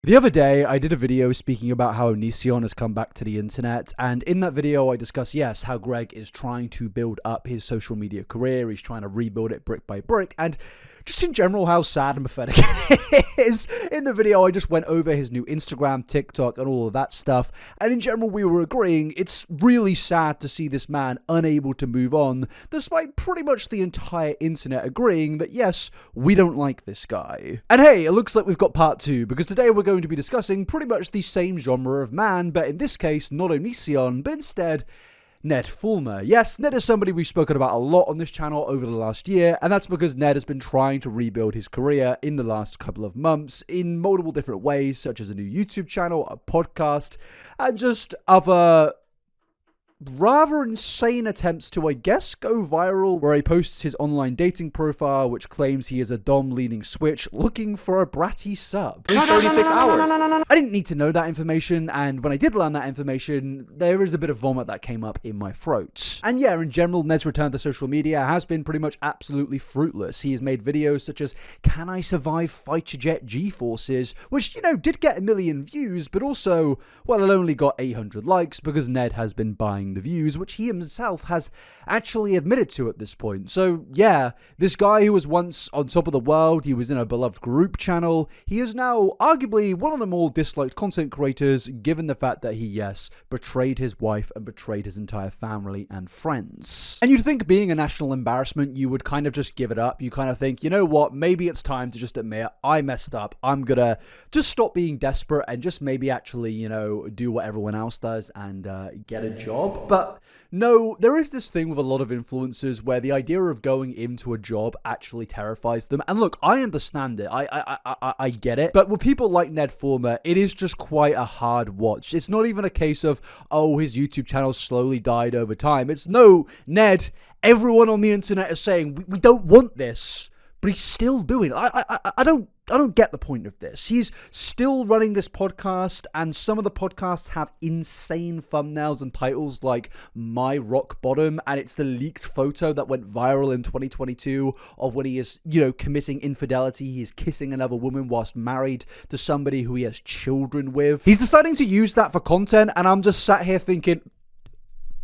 The other day, I did a video speaking about how Onision has come back to the internet, and in that video, I discussed, yes, how Greg is trying to build up his social media career, he's trying to rebuild it brick by brick, and just in general, how sad and pathetic it is. In the video, I just went over his new Instagram, TikTok, and all of that stuff, and in general, we were agreeing it's really sad to see this man unable to move on, despite pretty much the entire internet agreeing that, yes, we don't like this guy. And hey, it looks like we've got part 2, because today we're going to be discussing pretty much the same genre of man, but in this case, not Onision, but instead, Ned Fulmer. Yes, Ned is somebody we've spoken about a lot on this channel over the last year, and that's because Ned has been trying to rebuild his career in the last couple of months in multiple different ways, such as a new YouTube channel, a podcast, and just other rather insane attempts to, I guess, go viral, where he posts his online dating profile, which claims he is a dom-leaning switch looking for a bratty sub. In 36 hours. I didn't need to know that information, and when I did learn that information, there is a bit of vomit that came up in my throat. And yeah, in general, Ned's return to social media has been pretty much absolutely fruitless. He has made videos such as, "Can I survive fighter jet G-forces?" which, you know, did get 1 million views, but also, well, it only got 800 likes because Ned has been buying the views, which he himself has actually admitted to at this point. So yeah, this guy who was once on top of the world, he was in a beloved group channel, he is now arguably one of the more disliked content creators, given the fact that he, yes, betrayed his wife and betrayed his entire family and friends. And you'd think, being a national embarrassment, you would kind of just give it up. You kind of think, you know what, maybe it's time to just admit, I messed up, I'm gonna just stop being desperate and just maybe actually, you know, do what everyone else does and get a job. But no, there is this thing with a lot of influencers where the idea of going into a job actually terrifies them. And look, I understand it. I get it. But with people like Ned Fulmer, it is just quite a hard watch. It's not even a case of, oh, his YouTube channel slowly died over time. It's, no, Ned, everyone on the internet is saying, we don't want this, but he's still doing it. I don't get the point of this. He's still running this podcast, and some of the podcasts have insane thumbnails and titles like My Rock Bottom, and it's the leaked photo that went viral in 2022 of when he is, you know, committing infidelity. He's kissing another woman whilst married to somebody who he has children with. He's deciding to use that for content, and I'm just sat here thinking,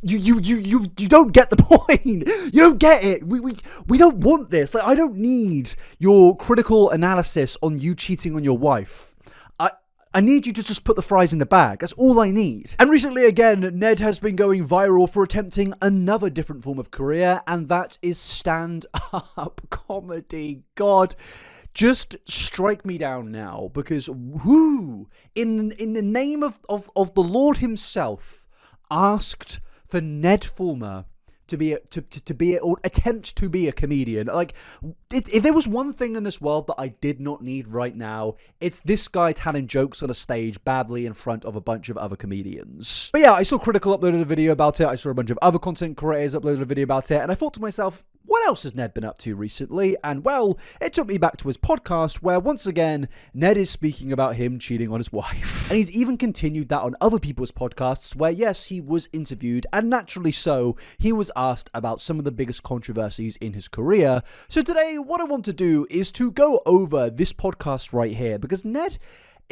You don't get the point. You don't get it. We don't want this. Like, I don't need your critical analysis on you cheating on your wife. I need you to just put the fries in the bag. That's all I need. And recently, again, Ned has been going viral for attempting another different form of career, and that is stand-up comedy. God, just strike me down now, because who, in the name of the Lord himself, asked for Ned Fulmer to attempt to be a comedian? Like, if there was one thing in this world that I did not need right now, it's this guy telling jokes on a stage badly in front of a bunch of other comedians. But yeah, I saw Critical uploaded a video about it, I saw a bunch of other content creators uploaded a video about it, and I thought to myself, what else has Ned been up to recently? And well, it took me back to his podcast, where once again, Ned is speaking about him cheating on his wife. And he's even continued that on other people's podcasts, where yes, he was interviewed, and naturally so, he was asked about some of the biggest controversies in his career. So today, what I want to do is to go over this podcast right here, because Ned,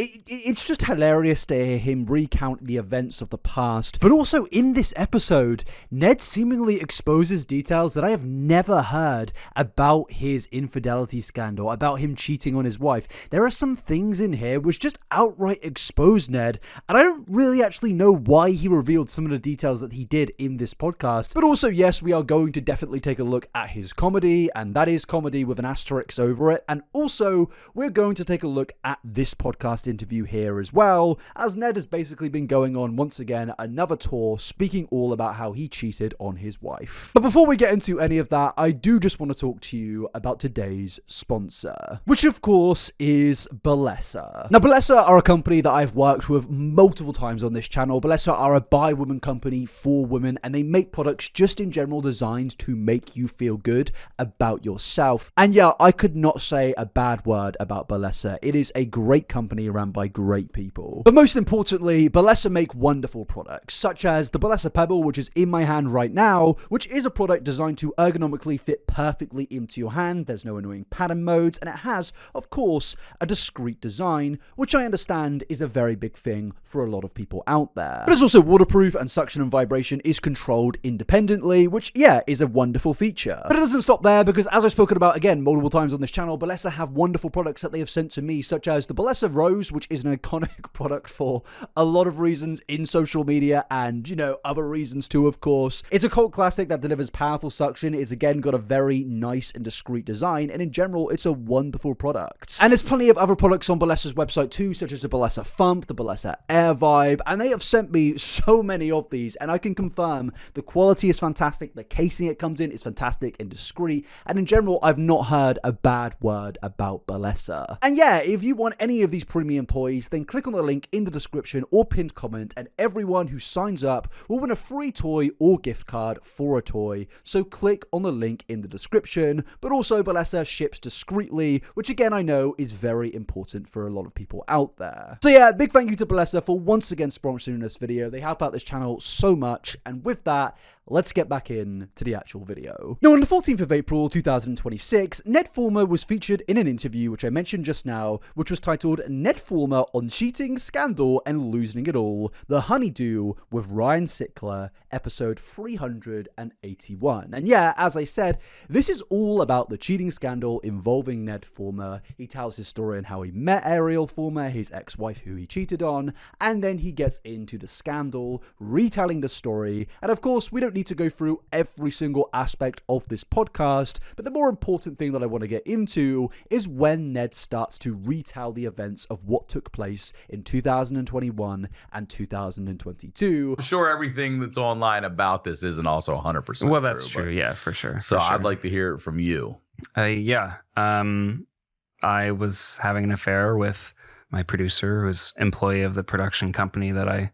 it's just hilarious to hear him recount the events of the past. But also in this episode, Ned seemingly exposes details that I have never heard about his infidelity scandal, about him cheating on his wife. There are some things in here which just outright expose Ned, and I don't really actually know why he revealed some of the details that he did in this podcast. But also, yes, we are going to definitely take a look at his comedy, and that is comedy with an asterisk over it. And also, we're going to take a look at this podcast interview here as well, as Ned has basically been going on once again another tour, speaking all about how he cheated on his wife. But before we get into any of that, I do just want to talk to you about today's sponsor, which of course is Bellesa. Now, Bellesa are a company that I've worked with multiple times on this channel. Bellesa are a by women company for women, and they make products just in general designed to make you feel good about yourself. And yeah, I could not say a bad word about Bellesa. It is a great company, ran by great people. But most importantly, Bellesa make wonderful products, such as the Bellesa Pebble, which is in my hand right now, which is a product designed to ergonomically fit perfectly into your hand. There's no annoying pattern modes, and it has, of course, a discreet design, which I understand is a very big thing for a lot of people out there. But it's also waterproof, and suction and vibration is controlled independently, which, yeah, is a wonderful feature. But it doesn't stop there, because as I've spoken about again multiple times on this channel, Bellesa have wonderful products that they have sent to me, such as the Bellesa Rose, which is an iconic product for a lot of reasons in social media and, you know, other reasons too, of course. It's a cult classic that delivers powerful suction. It's again got a very nice and discreet design, and in general, it's a wonderful product. And there's plenty of other products on Bellesa's website too, such as the Bellesa Thump, the Bellesa Air Vibe, and they have sent me so many of these, and I can confirm the quality is fantastic, the casing it comes in is fantastic and discreet, and in general, I've not heard a bad word about Bellesa. And yeah, if you want any of these premium toys, then click on the link in the description or pinned comment, and everyone who signs up will win a free toy or gift card for a toy. So click on the link in the description. But also, Bellesa ships discreetly, which again I know is very important for a lot of people out there. So yeah, big thank you to Bellesa for once again sponsoring this video. They help out this channel so much, and with that, let's get back in to the actual video. Now, on the 14th of April 2026, Ned Fulmer was featured in an interview which I mentioned just now, which was titled Ned Fulmer on Cheating, Scandal, and Losing It All, The Honeydew with Ryan Sickler, episode 381. And yeah, as I said, this is all about the cheating scandal involving Ned Fulmer. He tells his story on how he met Ariel Fulmer, his ex-wife who he cheated on, and then he gets into the scandal, retelling the story, and of course, we don't need to go through every single aspect of this podcast, but the more important thing that I want to get into is when Ned starts to retell the events of what took place in 2021 and 2022. I'm sure everything that's online about this isn't also 100% well, that's true. Yeah, for sure. So for sure. I'd like to hear it from you. Yeah. I was having an affair with my producer, who was employee of the production company that I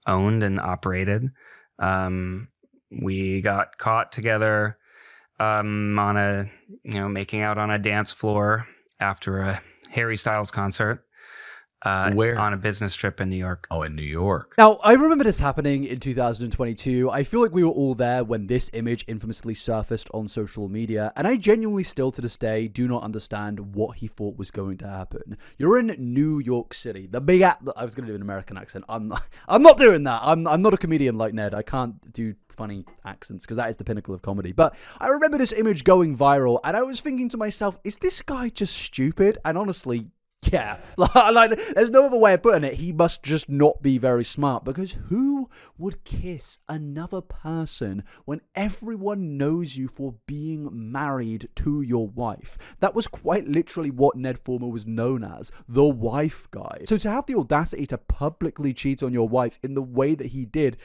owned and operated. We got caught together on a, making out on a dance floor after a Harry Styles concert. Where? On a business trip in New York. Oh, in New York. Now, I remember this happening in 2022. I feel like we were all there when this image infamously surfaced on social media, and I genuinely still to this day do not understand what he thought was going to happen. You're in New York City. The big I was going to do an American accent. I'm not doing that. I'm not a comedian like Ned. I can't do funny accents because that is the pinnacle of comedy. But I remember this image going viral, and I was thinking to myself, is this guy just stupid? And honestly, yeah, like there's no other way of putting it. He must just not be very smart, because who would kiss another person when everyone knows you for being married to your wife? That was quite literally what Ned Fulmer was known as, the wife guy. So to have the audacity to publicly cheat on your wife in the way that he did,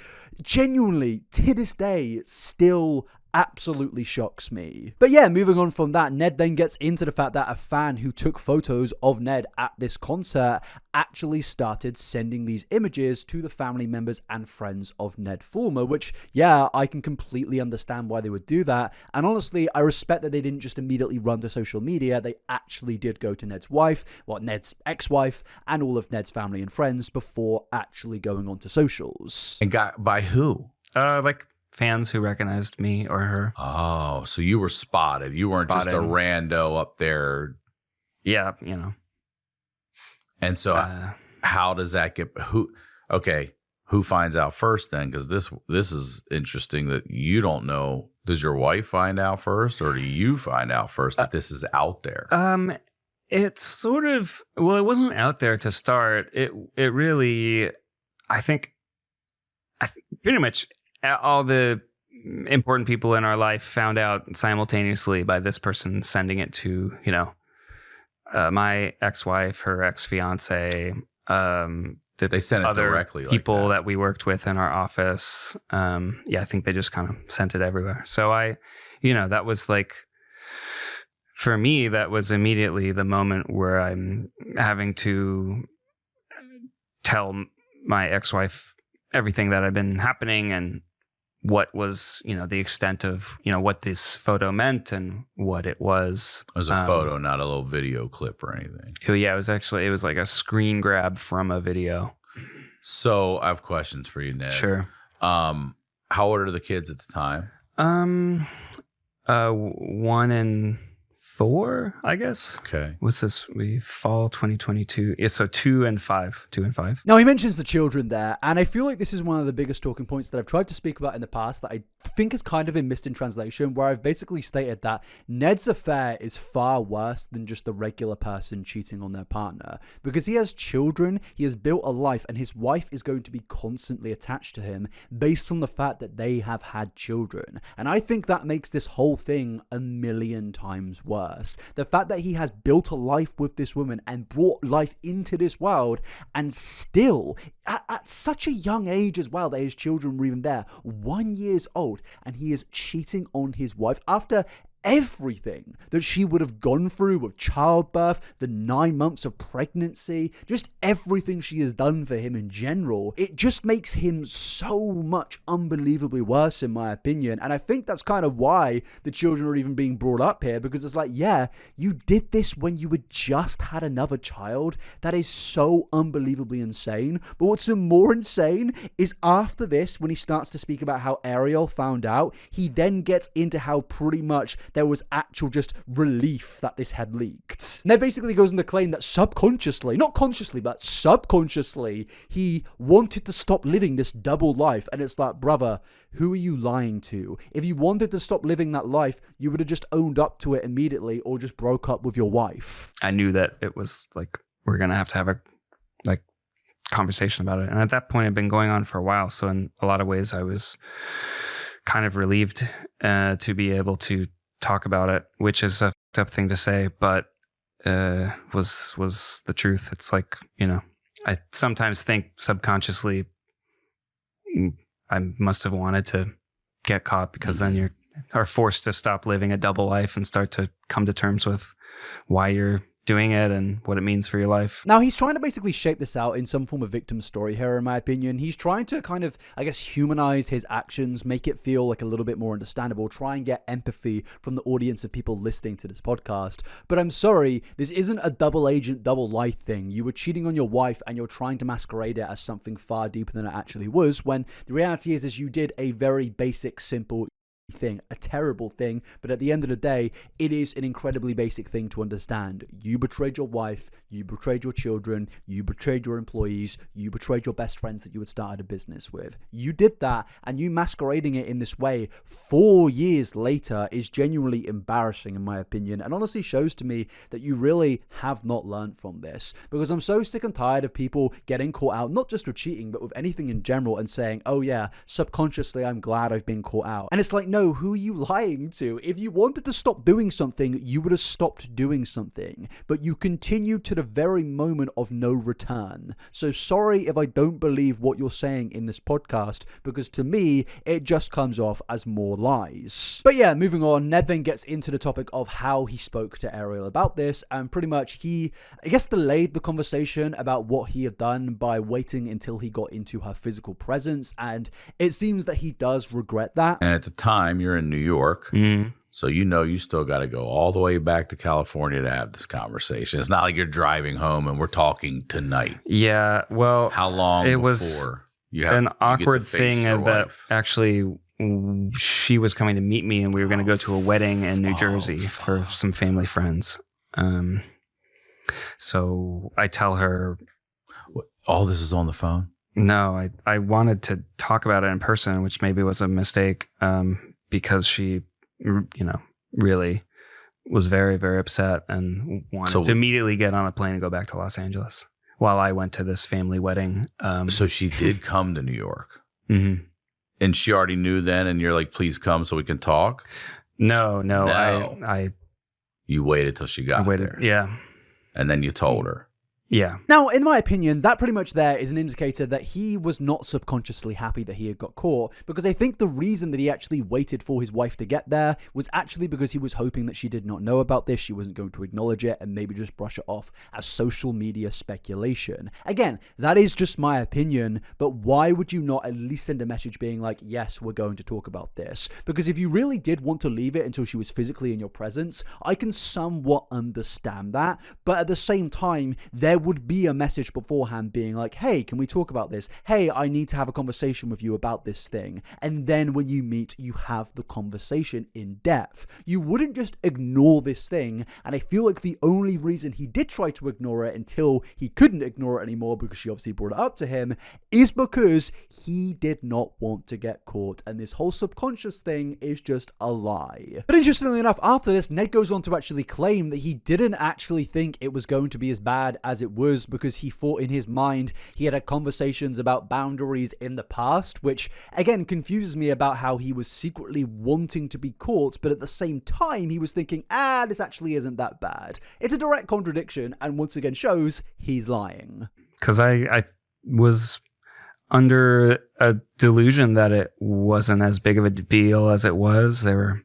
genuinely, to this day, still absolutely shocks me. But yeah, moving on from that, Ned then gets into the fact that a fan who took photos of Ned at this concert actually started sending these images to the family members and friends of Ned Fulmer, which, yeah, I can completely understand why they would do that. And honestly, I respect that they didn't just immediately run to social media. They actually did go to Ned's wife, Ned's ex-wife, and all of Ned's family and friends before actually going on to socials. And got by who? Like fans who recognized me or her. Oh, so you were spotted. You weren't just a rando up there. Yeah, And so how does that get who finds out first then? Because this is interesting that you don't know. Does your wife find out first, or do you find out first that this is out there? It's sort of, well, it wasn't out there to start. It really, I think pretty much all the important people in our life found out simultaneously by this person sending it to, my ex-wife, her ex-fiance, They sent it other directly, people like that we worked with in our office. I think they just kind of sent it everywhere. So that was like, for me, that was immediately the moment where I'm having to tell my ex-wife everything that had been happening and what was, the extent of, what this photo meant and what it was. It was a photo, not a little video clip or anything. Yeah, it was like a screen grab from a video. So I have questions for you, Ned. Sure. How old are the kids at the time? 1 and 4, I guess. Okay. What's this? Fall 2022. Yeah, so 2 and 5. 2 and 5. Now, he mentions the children there, and I feel like this is one of the biggest talking points that I've tried to speak about in the past that I think has kind of been missed in translation, where I've basically stated that Ned's affair is far worse than just the regular person cheating on their partner, because he has children, he has built a life, and his wife is going to be constantly attached to him based on the fact that they have had children. And I think that makes this whole thing a million times worse. The fact that he has built a life with this woman and brought life into this world, and still at such a young age as well that his children were even there, 1 year old, and he is cheating on his wife after everything that she would have gone through with childbirth, the 9 months of pregnancy, just everything she has done for him in general. It just makes him so much unbelievably worse, in my opinion. And I think that's kind of why the children are even being brought up here, because it's like, yeah, you did this when you had just had another child. That is so unbelievably insane. But what's more insane is after this, when he starts to speak about how Ariel found out, he then gets into how pretty much there was actual just relief that this had leaked. Ned basically goes on to claim that subconsciously, not consciously, but subconsciously, he wanted to stop living this double life. And it's like, brother, who are you lying to? If you wanted to stop living that life, you would have just owned up to it immediately or just broke up with your wife. I knew that it was like, we're going to have a conversation about it. And at that point, it had been going on for a while. So in a lot of ways, I was kind of relieved to be able to talk about it, which is a fucked up thing to say, but was the truth. It's like, I sometimes think subconsciously I must have wanted to get caught, because then you are forced to stop living a double life and start to come to terms with why you're doing it and what it means for your life. Now, he's trying to basically shape this out in some form of victim story here, in my opinion. He's trying to kind of, I guess, humanize his actions, make it feel like a little bit more understandable, try and get empathy from the audience of people listening to this podcast. But I'm sorry, this isn't a double agent, double life thing. You were cheating on your wife and you're trying to masquerade it as something far deeper than it actually was, when the reality is you did a very basic, simple thing, a terrible thing, but at the end of the day, it is an incredibly basic thing to understand. You betrayed your wife, you betrayed your children, you betrayed your employees, you betrayed your best friends that you had started a business with. You did that, and you masquerading it in this way 4 years later is genuinely embarrassing, in my opinion, and honestly shows to me that you really have not learned from this, because I'm so sick and tired of people getting caught out, not just with cheating, but with anything in general, and saying, oh yeah, subconsciously I'm glad I've been caught out. And it's like, no, who are you lying to? If you wanted to stop doing something, you would have stopped doing something, but you continued to the very moment of no return. So sorry if I don't believe what you're saying in this podcast, because to me, it just comes off as more lies. But yeah, moving on, Ned then gets into the topic of how he spoke to Ariel about this, and pretty much he, I guess, delayed the conversation about what he had done by waiting until he got into her physical presence, and it seems that he does regret that. And at the time, you're in New York. Mm-hmm. So you still got to go all the way back to California to have this conversation. It's not like you're driving home and we're talking tonight. Yeah, well, how long it before was you have an you get awkward to face thing your that wife? actually she was coming to meet me, and we were going to go to a wedding in New Jersey for some family friends. So I tell her, all this is on the phone? no, I wanted to talk about it in person, which maybe was a mistake, because she, really was very, very upset and wanted to immediately get on a plane and go back to Los Angeles while I went to this family wedding. So she did come to New York. Mm-hmm. And she already knew then, and you're like, please come so we can talk? No. You waited till she got waited. there. Yeah. And then you told her. Yeah. Now, in my opinion, that pretty much there is an indicator that he was not subconsciously happy that he had got caught, because I think the reason that he actually waited for his wife to get there was actually because he was hoping that she did not know about this, she wasn't going to acknowledge it, and maybe just brush it off as social media speculation. Again, that is just my opinion, but why would you not at least send a message being like, yes, we're going to talk about this? Because if you really did want to leave it until she was physically in your presence, I can somewhat understand that, but at the same time, there would be a message beforehand being like, hey, can we talk about this? Hey, I need to have a conversation with you about this thing. And then when you meet, you have the conversation in depth. You wouldn't just ignore this thing. And I feel like the only reason he did try to ignore it until he couldn't ignore it anymore, because she obviously brought it up to him, is because he did not want to get caught. And this whole subconscious thing is just a lie. But interestingly enough, after this, Ned goes on to actually claim that he didn't actually think it was going to be as bad as it was, because he thought in his mind he had conversations about boundaries in the past, which again confuses me about how he was secretly wanting to be caught, but at the same time he was thinking, this actually isn't that bad. It's a direct contradiction, and once again shows he's lying. Because I was under a delusion that it wasn't as big of a deal as it was. There were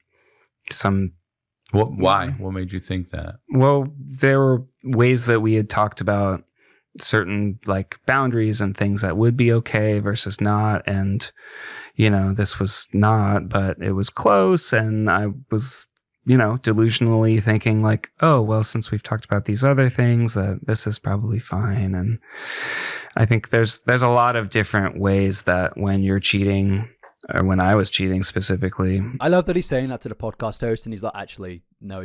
some... Why? What made you think that? Well, there were ways that we had talked about certain like boundaries and things that would be okay versus not. And, this was not, but it was close. And I was, delusionally thinking like, oh, well, since we've talked about these other things, that this is probably fine. And I think there's a lot of different ways that when you're cheating, or when I was cheating specifically. I love that he's saying that to the podcast host, and he's like, actually, no,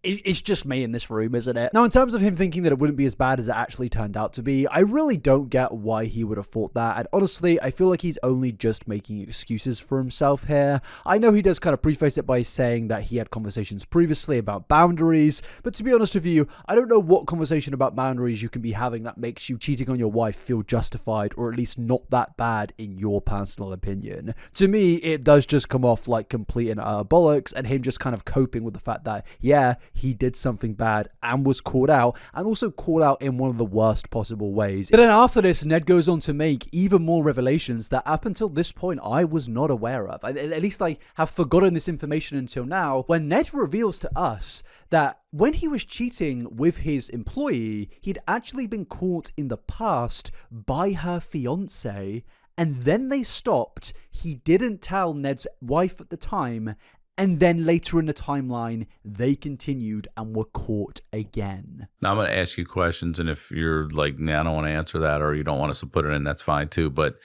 it's just me in this room, isn't it? Now, in terms of him thinking that it wouldn't be as bad as it actually turned out to be, I really don't get why he would have thought that. And honestly, I feel like he's only just making excuses for himself here. I know he does kind of preface it by saying that he had conversations previously about boundaries, but to be honest with you, I don't know what conversation about boundaries you can be having that makes you cheating on your wife feel justified, or at least not that bad in your personal opinion. To me, it does just come off like complete and utter bollocks, and him just kind of coping with the fact that, yeah, he did something bad and was caught out, and also caught out in one of the worst possible ways. But then after this, Ned goes on to make even more revelations that up until this point I was not aware of. At least I have forgotten this information until now, when Ned reveals to us that when he was cheating with his employee, he'd actually been caught in the past by her fiance, and then they stopped. He didn't tell Ned's wife at the time, and then later in the timeline, they continued and were caught again. Now, I'm going to ask you questions, and if you're like, nah, I don't want to answer that, or you don't want us to put it in, that's fine too. But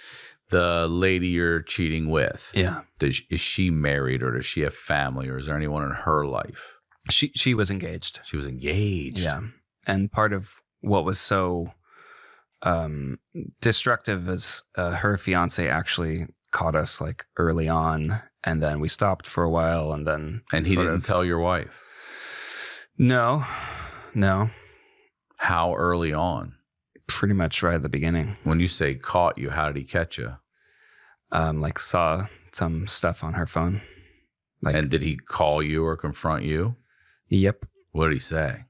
the lady you're cheating with, is she married, or does she have family, or is there anyone in her life? She was engaged. She was engaged. Yeah. And part of what was so destructive is her fiance actually caught us like early on, and then we stopped for a while, and then... And he didn't tell your wife? No. How early on? Pretty much right at the beginning. When you say caught you, how did he catch you? Like saw some stuff on her phone. And did he call you or confront you? Yep. What did he say?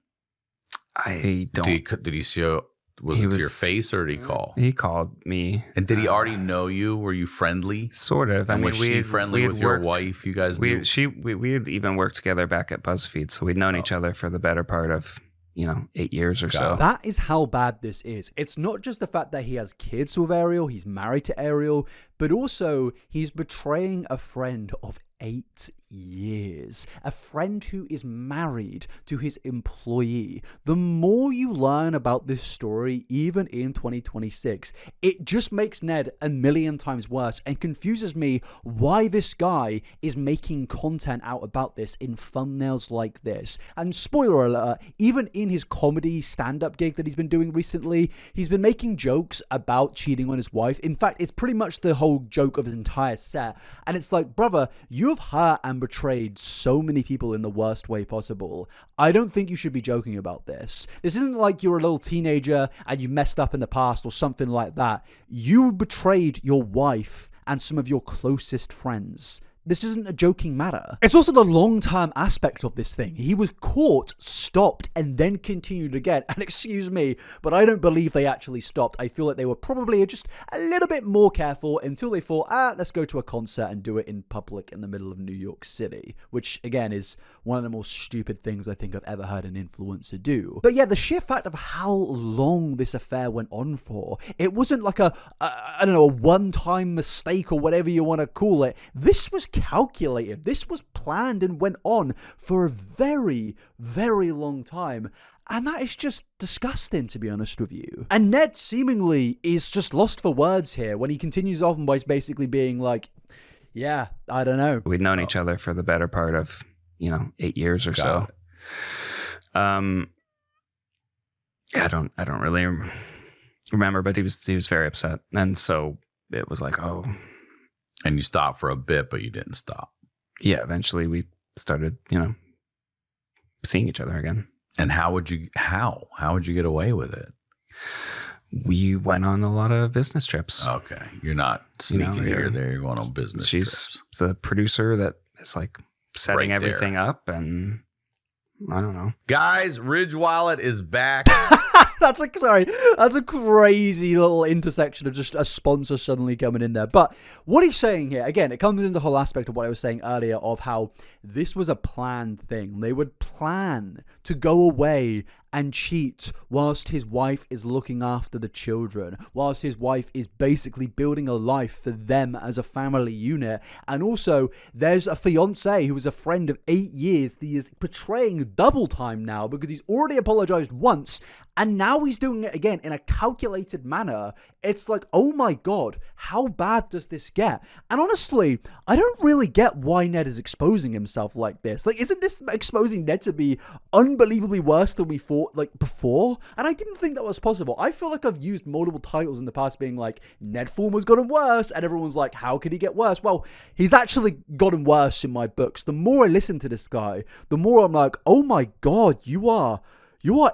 I don't... Did he show... Was it to your face, or did he call? He called me. And did he already know you? Were you friendly? Sort of. And was she friendly with your wife? You guys knew? We had even worked together back at BuzzFeed, so we'd known each other for the better part of 8 years or so. That is how bad this is. It's not just the fact that he has kids with Ariel, he's married to Ariel, but also he's betraying a friend of 8 years. A friend who is married to his employee. The more you learn about this story, even in 2026, it just makes Ned a million times worse and confuses me why this guy is making content out about this in thumbnails like this. And spoiler alert, even in his comedy stand-up gig that he's been doing recently, he's been making jokes about cheating on his wife. In fact, it's pretty much the whole joke of his entire set. And it's like, brother, you have hurt and betrayed so many people in the worst way possible. I don't think you should be joking about this. This isn't like you're a little teenager and you messed up in the past or something like that. You betrayed your wife and some of your closest friends. this isn't a joking matter. It's also the long-term aspect of this thing. He was caught, stopped, and then continued again. And excuse me, but I don't believe they actually stopped. I feel like they were probably just a little bit more careful until they thought, let's go to a concert and do it in public in the middle of New York City, which again is one of the most stupid things I think I've ever heard an influencer do. But yeah, the sheer fact of how long this affair went on for, it wasn't like a one-time mistake or whatever you want to call it. This was calculated. This was planned and went on for a very, very long time. And that is just disgusting, to be honest with you. And Ned seemingly is just lost for words here when he continues on by basically being like, yeah, I don't know. We'd known each other for the better part of, 8 years or so. I don't really remember, but he was very upset. And so it was like, oh. And you stopped for a bit, but you didn't stop. Yeah, eventually we started, seeing each other again. And how would you get away with it? We went on a lot of business trips. Okay. You're not sneaking here or there. You're going on business trips. She's the producer that is like setting Right everything there. up, and I don't know. Guys, Ridge Wallet is back. That's a crazy little intersection of just a sponsor suddenly coming in there. But what he's saying here, again, it comes into the whole aspect of what I was saying earlier of how this was a planned thing. They would plan to go away and cheat whilst his wife is looking after the children, whilst his wife is basically building a life for them as a family unit. And also, there's a fiance who was a friend of 8 years that he is portraying double time now because he's already apologized once and now he's doing it again in a calculated manner. It's like, oh my God, how bad does this get? And honestly, I don't really get why Ned is exposing himself like this. Like, isn't this exposing Ned to be unbelievably worse than we thought like before? And I didn't think that was possible. I feel like I've used multiple titles in the past being like, Ned Fulmer's gotten worse, and everyone's like, how could he get worse? Well, he's actually gotten worse in my books. The more I listen to this guy, the more I'm like, oh my God, you are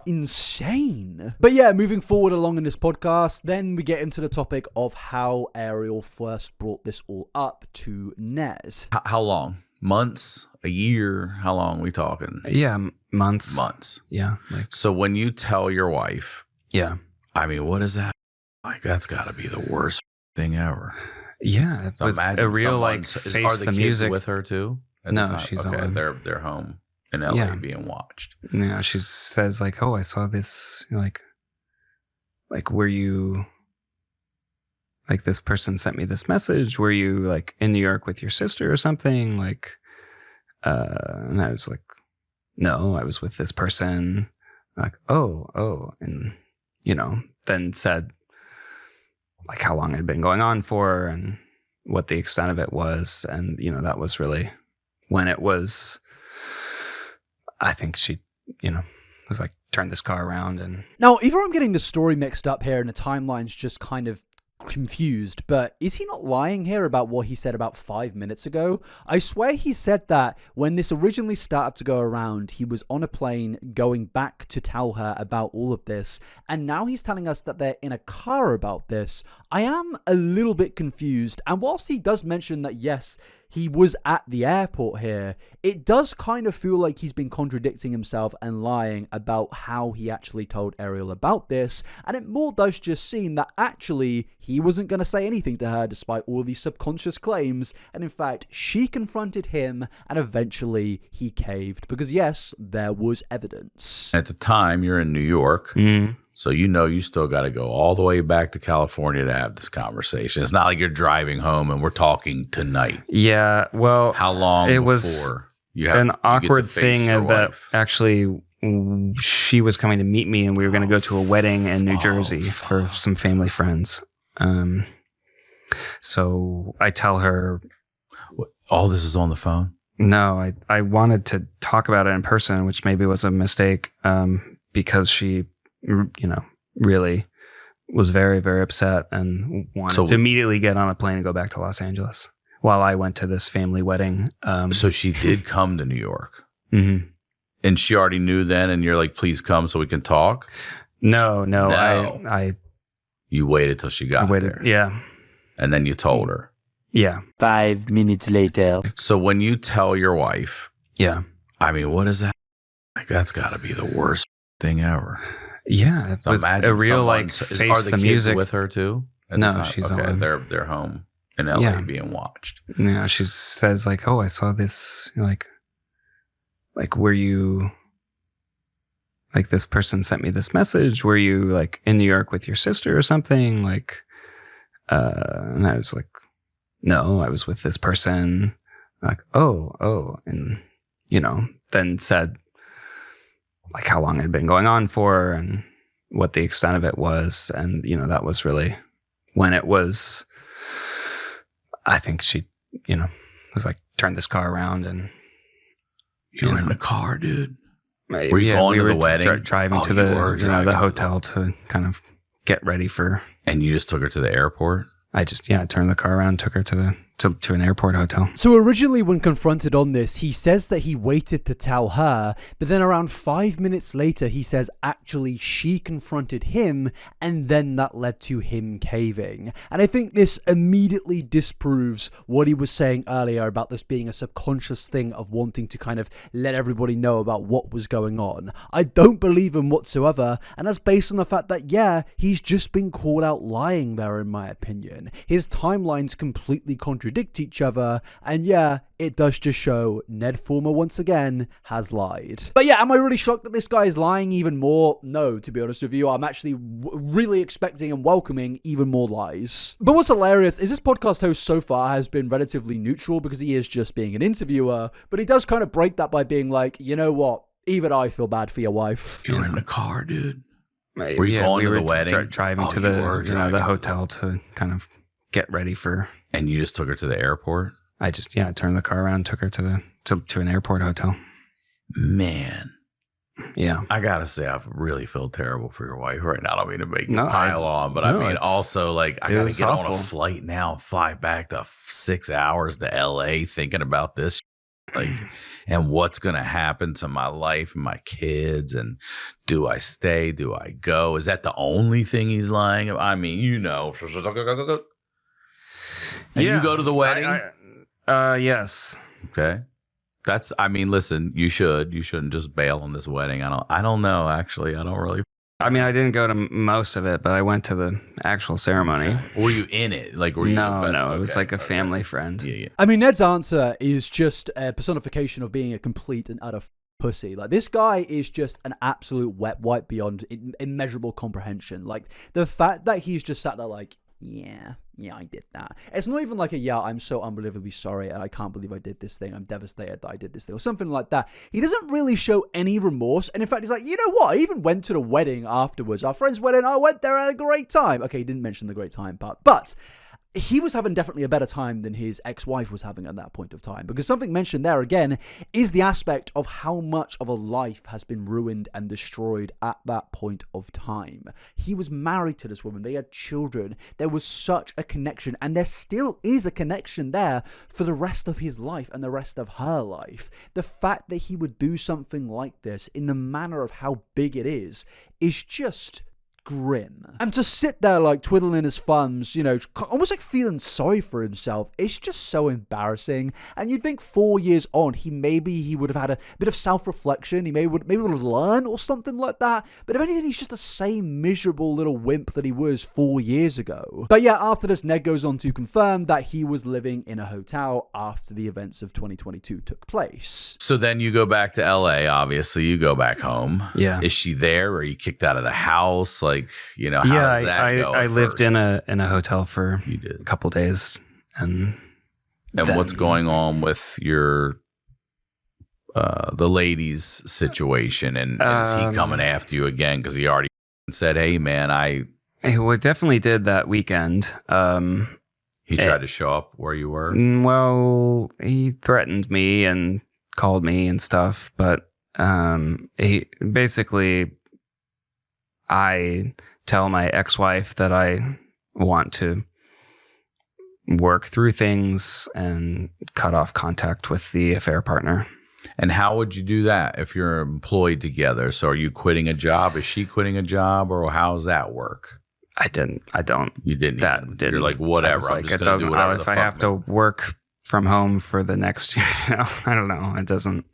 insane. But yeah, moving forward along in this podcast, then we get into the topic of how Ariel first brought this all up to Ned. How long? Months? A year? How long are we talking? Yeah, months. Months. Yeah. So when you tell your wife, Yeah. I mean, what is that? Like, that's got to be the worst thing ever. Yeah. It So was imagine a real someone- face are the the kids music. with her too? at the No, time? she's okay. on. They're home in LA Yeah. being watched. Yeah, she says like, "Oh, I saw this. Like, were you like this person sent me this message? Were you like in New York with your sister or something?" Like, and I was like, "No, I was with this person." Like, oh, and then said like how long it had been going on for and what the extent of it was, and that was really when it was. I think she, was like, turn this car around and... Now, either I'm getting the story mixed up here and the timeline's just kind of confused, but is he not lying here about what he said about 5 minutes ago? I swear he said that when this originally started to go around, he was on a plane going back to tell her about all of this, and now he's telling us that they're in a car about this. I am a little bit confused, and whilst he does mention that, yes, he was at the airport here, it does kind of feel like he's been contradicting himself and lying about how he actually told Ariel about this, and it more does just seem that actually he wasn't going to say anything to her despite all of these subconscious claims, and in fact, she confronted him, and eventually he caved, because yes, there was evidence. At the time, you're in New York. So you still got to go all the way back to California to have this conversation. It's not like you're driving home and we're talking tonight. Yeah, well... How long it before was you have an awkward face thing your that wife? actually she was coming to meet me and we were going to go to a wedding in New Jersey for some family friends. So I tell her... All this is on the phone? No, I wanted to talk about it in person, which maybe was a mistake because she... really was very, very upset and wanted to immediately get on a plane and go back to Los Angeles while I went to this family wedding. So she did come to New York. Mm-hmm. And she already knew then, and you're like, please come so we can talk? No. I You waited till she got waited. there. Yeah. And then you told her. Yeah. 5 minutes later. So when you tell your wife, Yeah. I mean, what is that? Like, that's got to be the worst thing ever. Yeah. It So was a real like face are the the kids music with her too? at the No, time? she's okay. on. They're home in LA Yeah. being watched. Yeah, she says like, "Oh, I saw this. Like, were you like this person sent me this message? Were you like in New York with your sister or something?" Like, and I was like, "No, I was with this person." Like, oh, and then said like how long it had been going on for and what the extent of it was, and that was really when it was. I think she, was like, turn this car around and You were in the car, dude. Were Were you going to the wedding? Driving to you were driving the to hotel to kind of get ready for. And you just took her to the airport? I just turned the car around, took her to an airport hotel. So originally when confronted on this, he says that he waited to tell her, but then around 5 minutes later, he says actually she confronted him, and then that led to him caving. And I think this immediately disproves what he was saying earlier about this being a subconscious thing of wanting to kind of let everybody know about what was going on. I don't believe him whatsoever, and that's based on the fact that, he's just been called out lying there, in my opinion. His timelines completely contradict each other, and it does just show Ned Fulmer once again has lied. But am I really shocked that this guy is lying even more? No, to be honest with you, I'm actually really expecting and welcoming even more lies. But what's hilarious is this podcast host so far has been relatively neutral because he is just being an interviewer, but he does kind of break that by being like, you know what, even I feel bad for your wife. You were in the car, dude. Were you going to the wedding? Driving to the hotel to kind of get ready for. And you just took her to the airport? I just turned the car around, took her to an airport hotel. Man. Yeah. I gotta say, I really feel terrible for your wife right now. I don't mean to make you No, pile on, but no, I mean it's- also like I it gotta was get on a awful. flight now, fly back to 6 hours to LA thinking about this like and what's gonna happen to my life and my kids, and do I stay? Do I go? Is that the only thing he's lying about? I mean, And you go to the wedding? Yes. Okay. I mean, listen, you shouldn't just bail on this wedding. I don't know, actually. I don't really. I mean, I didn't go to most of it, but I went to the actual ceremony. Were you in it? Like, were you? No, it Okay, was like a okay. family friend. Yeah. I mean, Ned's answer is just a personification of being a complete and utter pussy. Like, this guy is just an absolute wet wipe beyond immeasurable comprehension. Like, the fact that he's just sat there like, yeah, I did that. It's not even like I'm so unbelievably sorry and I can't believe I did this thing. I'm devastated that I did this thing or something like that. He doesn't really show any remorse. And in fact, he's like, you know what? I even went to the wedding afterwards. Our friend's wedding. I went there, I had a great time. Okay, he didn't mention the great time part, but he was having definitely a better time than his ex-wife was having at that point of time, because something mentioned there again is the aspect of how much of a life has been ruined and destroyed at that point of time. He was married to this woman. They had children. There was such a connection, and there still is a connection there for the rest of his life and the rest of her life. The fact that he would do something like this in the manner of how big it is just grim. And to sit there like twiddling his thumbs, almost like feeling sorry for himself, it's just so embarrassing. And you'd think 4 years on, he would have had a bit of self-reflection. He maybe would have learned or something like that. But if anything, he's just the same miserable little wimp that he was 4 years ago. But after this, Ned goes on to confirm that he was living in a hotel after the events of 2022 took place. So then you go back to LA, obviously. You go back home. Yeah. Is she there, or are you kicked out of the house? Like, how does that go? I at lived first? in a hotel for You did. a couple days, and what's going on with your the ladies situation, and is he coming after you again because he already said, hey man, Well, it definitely did that weekend. he tried to show up where you were? Well, he threatened me and called me and stuff, but he basically, I tell my ex-wife that I want to work through things and cut off contact with the affair partner. And how would you do that if you're employed together? So are you quitting a job? Is she quitting a job, or how does that work? I didn't. I don't. You didn't. That even, didn't. You're like, whatever. I was I'm like, just it gonna do doesn't. whatever If the I fuck have to work from home for the next year, I don't know. It doesn't.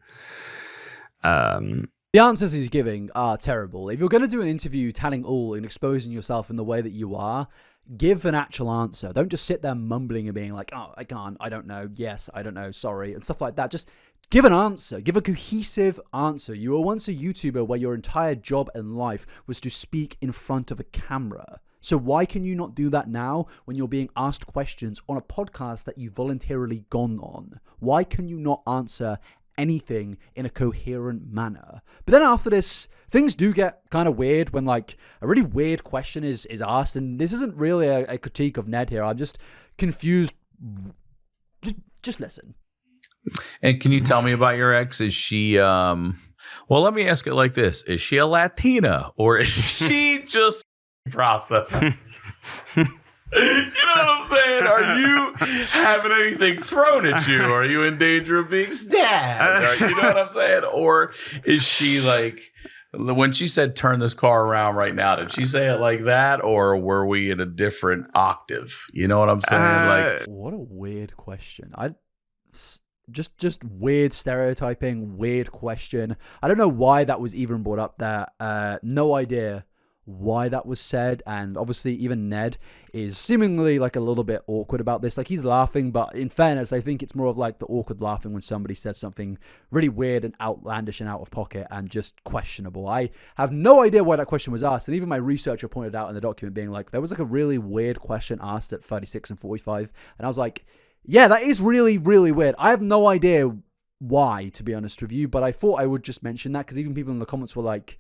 The answers he's giving are terrible. If you're going to do an interview telling all and exposing yourself in the way that you are, give an actual answer. Don't just sit there mumbling and being like, oh, I can't, I don't know, yes, I don't know, sorry, and stuff like that. Just give an answer. Give a cohesive answer. You were once a YouTuber where your entire job and life was to speak in front of a camera. So why can you not do that now when you're being asked questions on a podcast that you've voluntarily gone on? Why can you not answer anything in a coherent manner? But then after this, things do get kind of weird when like a really weird question is asked, and this isn't really a critique of Ned here. I'm just confused. Just listen. And can you tell me about your ex? Is she well, let me ask it like this. Is she a Latina or is she just processing? You know what I'm saying? Are you having anything thrown at you? Are you in danger of being stabbed? You know what I'm saying? Or is she like, when she said turn this car around right now, did she say it like that? Or were we in a different octave? You know what I'm saying? Like, what a weird question. Just weird stereotyping, weird question. I don't know why that was even brought up there. No idea why that was said, and obviously even Ned is seemingly like a little bit awkward about this. Like, he's laughing, but in fairness, I think it's more of like the awkward laughing when somebody says something really weird and outlandish and out of pocket and just questionable. I have no idea why that question was asked, and even my researcher pointed out in the document being like, there was like a really weird question asked at 36 and 45, and I was like, yeah, that is really, really weird. I have no idea why, to be honest with you, but I thought I would just mention that because even people in the comments were like,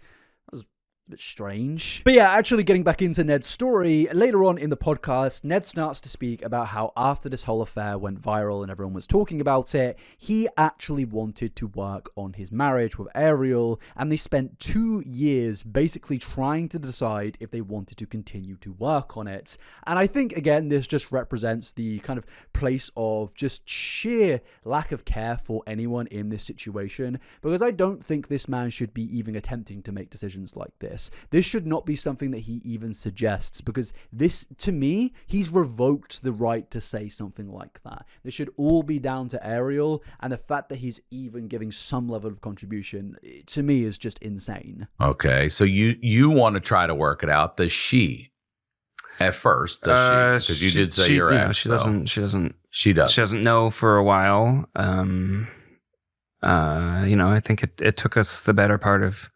bit strange. But yeah, actually getting back into Ned's story, later on in the podcast, Ned starts to speak about how after this whole affair went viral and everyone was talking about it, he actually wanted to work on his marriage with Ariel, and they spent 2 years basically trying to decide if they wanted to continue to work on it. And I think, again, this just represents the kind of place of just sheer lack of care for anyone in this situation, because I don't think this man should be even attempting to make decisions like this. This should not be something that he even suggests, because this, to me, he's revoked the right to say something like that. This should all be down to Ariel, and the fact that he's even giving some level of contribution, to me, is just insane. okay, so you want to try to work it out. Does she? At first, does she? Because you did say your ex. She doesn't. She does. She doesn't know for a while. I think it took us the better part of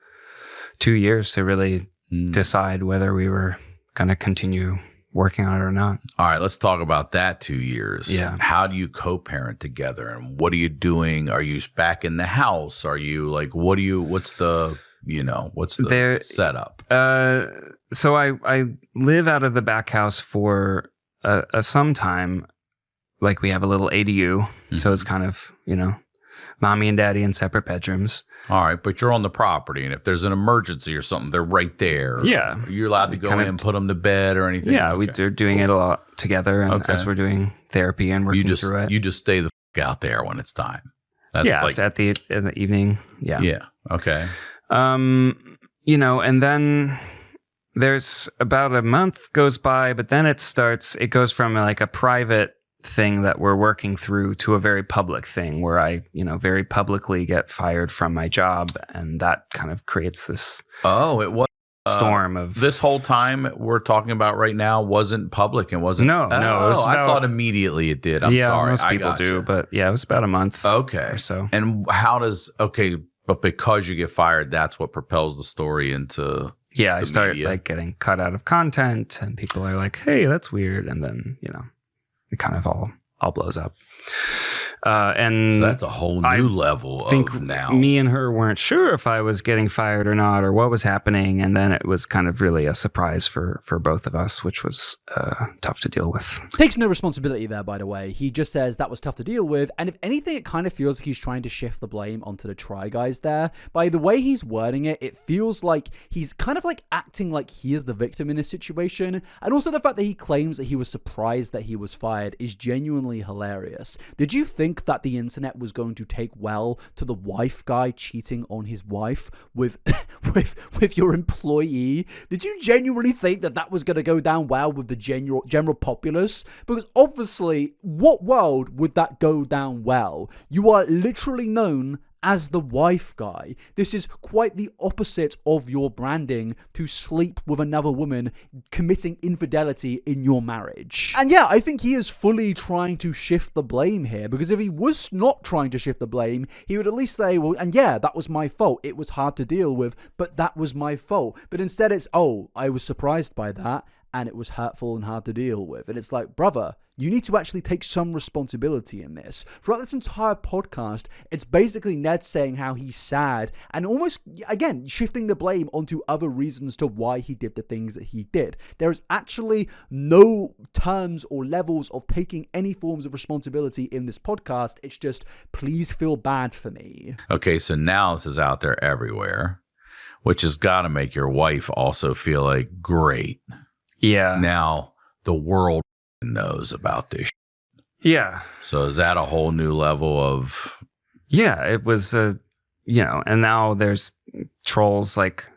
2 years to really decide whether we were going to continue working on it or not. All right, let's talk about that 2 years. Yeah. How do you co-parent together, and what are you doing? Are you back in the house? Are you like, what's the setup? So I live out of the back house for some time. Like, we have a little ADU, so it's kind of, mommy and daddy in separate bedrooms. All right, but you're on the property, and if there's an emergency or something, they're right there. Yeah. Are you allowed to go in and put them to bed or anything? Yeah, okay. we're doing it a lot together, and as we're doing therapy and working through it. You just stay the fuck out there when it's time. That's yeah, like, in the evening. Yeah. Yeah. Okay. And then there's about a month goes by, but then it goes from like a private thing that we're working through to a very public thing where I, very publicly get fired from my job, and that kind of creates this it was storm of this whole time we're talking about right now wasn't public and wasn't. No, it was I thought immediately it did. I'm sorry, most people do, but yeah, it was about a month. Okay, or so. And but because you get fired, that's what propels the story into. Yeah, I started like getting cut out of content, and people are like, "Hey, that's weird," and then it kind of all blows up. And so that's a whole new level of now. Me and her weren't sure if I was getting fired or not, or what was happening. And then it was kind of really a surprise for both of us, which was tough to deal with. Takes no responsibility there, by the way. He just says that was tough to deal with. And if anything, it kind of feels like he's trying to shift the blame onto the Try Guys there. By the way he's wording it, it feels like he's kind of like acting like he is the victim in this situation. And also the fact that he claims that he was surprised that he was fired is genuinely hilarious. Did you think think that the internet was going to take well to the wife guy cheating on his wife with with your employee? Did you genuinely think that that was going to go down well with the general populace? Because obviously, what world would that go down well? You are literally known as the wife guy. This is quite the opposite of your branding, to sleep with another woman, committing infidelity in your marriage. And yeah, I think he is fully trying to shift the blame here, because if he was not trying to shift the blame, he would at least say, well, and yeah, that was my fault. It was hard to deal with, but that was my fault. But instead it's, oh, I was surprised by that, and it was hurtful and hard to deal with. And it's like, brother, you need to actually take some responsibility in this. Throughout this entire podcast, it's basically Ned saying how he's sad and almost, again, shifting the blame onto other reasons to why he did the things that he did. There is actually no terms or levels of taking any forms of responsibility in this podcast. It's just, please feel bad for me. Okay, so now this is out there everywhere, which has got to make your wife also feel like, great. Yeah. Now the world knows about this. Yeah. So is that a whole new level of? Yeah, it was, and now there's trolls like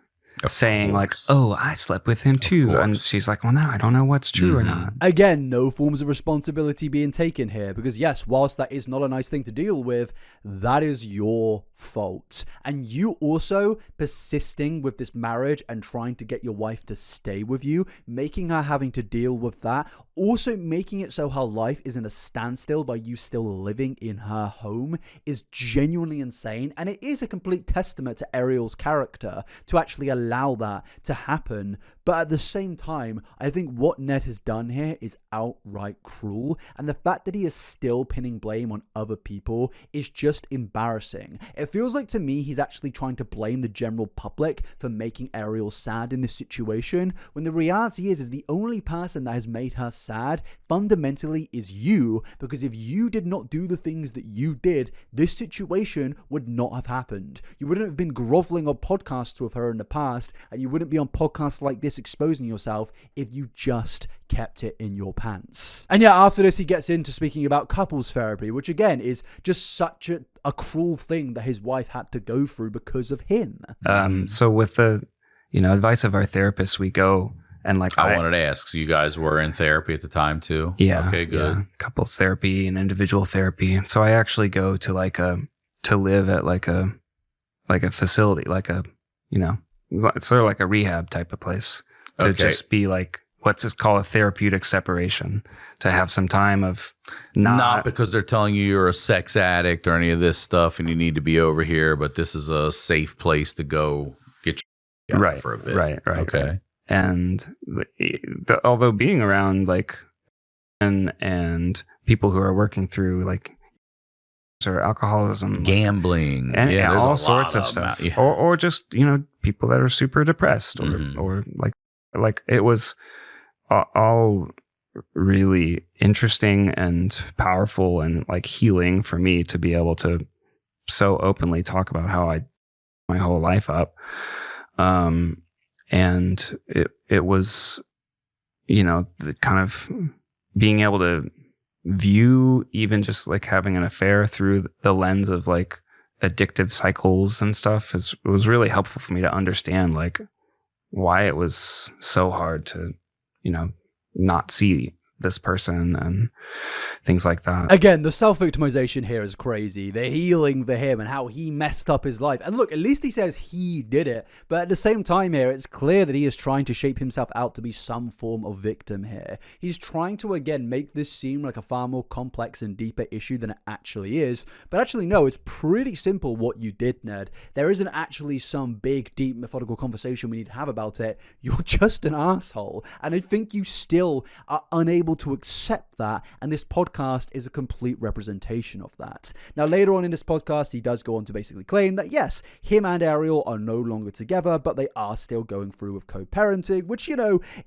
saying like, oh, I slept with him too. And she's like, well, now I don't know what's true or not. Again, no forms of responsibility being taken here, because yes, whilst that is not a nice thing to deal with, that is your fault. And you also persisting with this marriage and trying to get your wife to stay with you, making her having to deal with that, also making it so her life is in a standstill by you still living in her home, is genuinely insane. And it is a complete testament to Ariel's character to actually allow that to happen. But at the same time, I think what Ned has done here is outright cruel, and the fact that he is still pinning blame on other people is just embarrassing. It feels like to me he's actually trying to blame the general public for making Ariel sad in this situation, when the reality is the only person that has made her sad fundamentally is you, because if you did not do the things that you did, this situation would not have happened. You wouldn't have been groveling on podcasts with her in the past, and you wouldn't be on podcasts like this exposing yourself if you just kept it in your pants. And yeah, after this he gets into speaking about couples therapy, which again is just such a cruel thing that his wife had to go through because of him. So with the advice of our therapist, we go and like I wanted to ask, so you guys were in therapy at the time too? Yeah. Okay, good. Yeah. Couples therapy and individual therapy. So I actually go to to live at like a facility, it's sort of like a rehab type of place to just be like, what's this called, a therapeutic separation, to have some time of not because they're telling you you're a sex addict or any of this stuff and you need to be over here, but this is a safe place to go get your right for a bit. Right. Okay. Right. And although being around like and people who are working through like or alcoholism, gambling, and all sorts of stuff, or just people that are super depressed, or like it was all really interesting and powerful and like healing for me to be able to so openly talk about how I my whole life up, and it was the kind of being able to view even just like having an affair through the lens of like addictive cycles and stuff it was really helpful for me to understand like why it was so hard to not see this person and things like that. Again, the self-victimization here is crazy. The healing for him and how he messed up his life. And look, at least he says he did it. But at the same time here, it's clear that he is trying to shape himself out to be some form of victim here. He's trying to, again, make this seem like a far more complex and deeper issue than it actually is. But actually, no, it's pretty simple what you did, Ned. There isn't actually some big, deep, methodical conversation we need to have about it. You're just an asshole. And I think you still are unable to accept that, and this podcast is a complete representation of that. Now, later on in this podcast, he does go on to basically claim that yes, him and Ariel are no longer together, but they are still going through with co-parenting, which,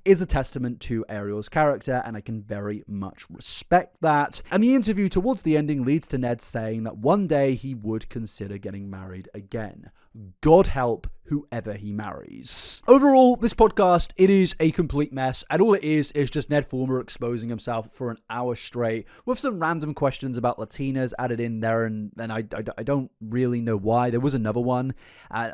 is a testament to Ariel's character, and I can very much respect that. And the interview towards the ending leads to Ned saying that one day he would consider getting married again. God help whoever he marries. Overall, this podcast, it is a complete mess, and all it is just Ned Fulmer exposing himself for an hour straight with some random questions about Latinas added in there, and I don't really know why. There was another one. I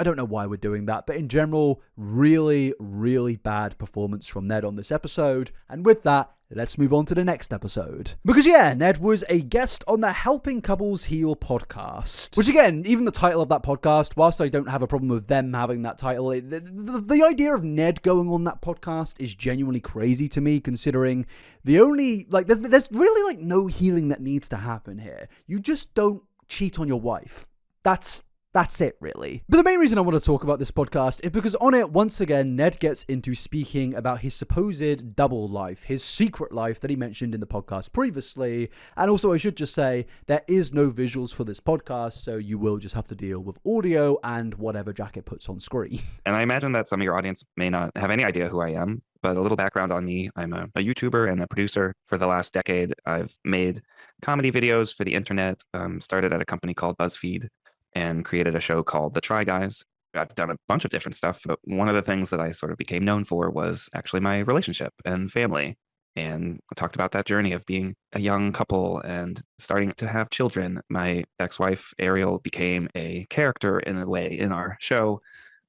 don't know why we're doing that, but in general, really, really bad performance from Ned on this episode, and with that, let's move on to the next episode. Because yeah, Ned was a guest on the Helping Couples Heal podcast. Which again, even the title of that podcast, whilst I don't have a problem with them having that title, the idea of Ned going on that podcast is genuinely crazy to me, considering the only, there's really no healing that needs to happen here. You just don't cheat on your wife. That's it, really. But the main reason I want to talk about this podcast is because on it, once again, Ned gets into speaking about his supposed double life, his secret life that he mentioned in the podcast previously. And also, I should just say, there is no visuals for this podcast, so you will just have to deal with audio and whatever Jacket puts on screen. And I imagine that some of your audience may not have any idea who I am, but a little background on me. I'm a YouTuber and a producer. For the last decade, I've made comedy videos for the internet, started at a company called BuzzFeed, and created a show called The Try Guys. I've done a bunch of different stuff, but one of the things that I sort of became known for was actually my relationship and family. And I talked about that journey of being a young couple and starting to have children. My ex-wife, Ariel, became a character in a way in our show.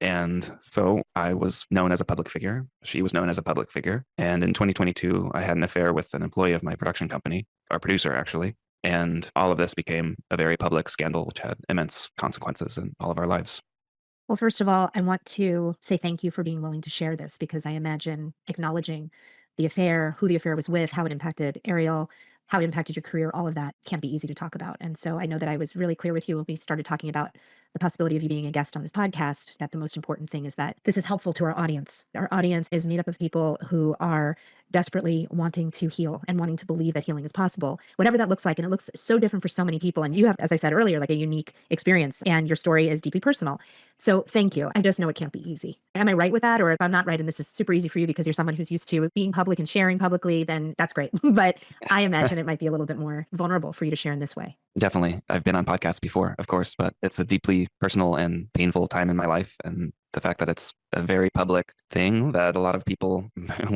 And so I was known as a public figure. She was known as a public figure. And in 2022, I had an affair with an employee of my production company, our producer, actually. And all of this became a very public scandal, which had immense consequences in all of our lives. Well, first of all, I want to say thank you for being willing to share this, because I imagine acknowledging the affair, who the affair was with, how it impacted Ariel, how it impacted your career, all of that can't be easy to talk about. And so I know that I was really clear with you when we started talking about the possibility of you being a guest on this podcast, that the most important thing is that this is helpful to our audience. Our audience is made up of people who are desperately wanting to heal and wanting to believe that healing is possible, whatever that looks like. And it looks so different for so many people. And you have, as I said earlier, a unique experience, and your story is deeply personal. So thank you. I just know it can't be easy. Am I right with that? Or if I'm not right, and this is super easy for you because you're someone who's used to being public and sharing publicly, then that's great. But I imagine it might be a little bit more vulnerable for you to share in this way. Definitely. I've been on podcasts before, of course, but it's a deeply personal and painful time in my life. And the fact that it's a very public thing that a lot of people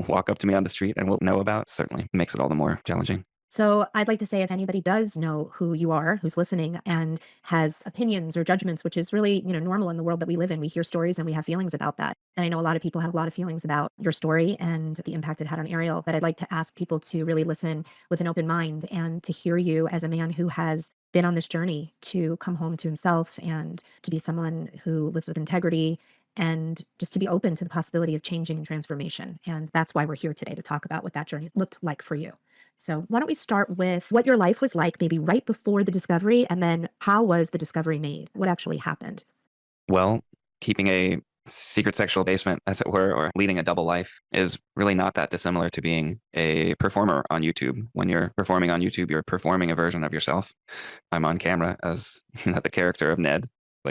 walk up to me on the street and will know about certainly makes it all the more challenging. So I'd like to say, if anybody does know who you are, who's listening and has opinions or judgments, which is really, normal in the world that we live in, we hear stories and we have feelings about that. And I know a lot of people have a lot of feelings about your story and the impact it had on Ariel, but I'd like to ask people to really listen with an open mind and to hear you as a man who has been on this journey to come home to himself and to be someone who lives with integrity and just to be open to the possibility of changing and transformation. And that's why we're here today, to talk about what that journey looked like for you. So why don't we start with what your life was like, maybe right before the discovery, and then how was the discovery made? What actually happened? Well, keeping a secret sexual basement, as it were, or leading a double life is really not that dissimilar to being a performer on YouTube. When you're performing on YouTube, you're performing a version of yourself. I'm on camera as the character of Ned,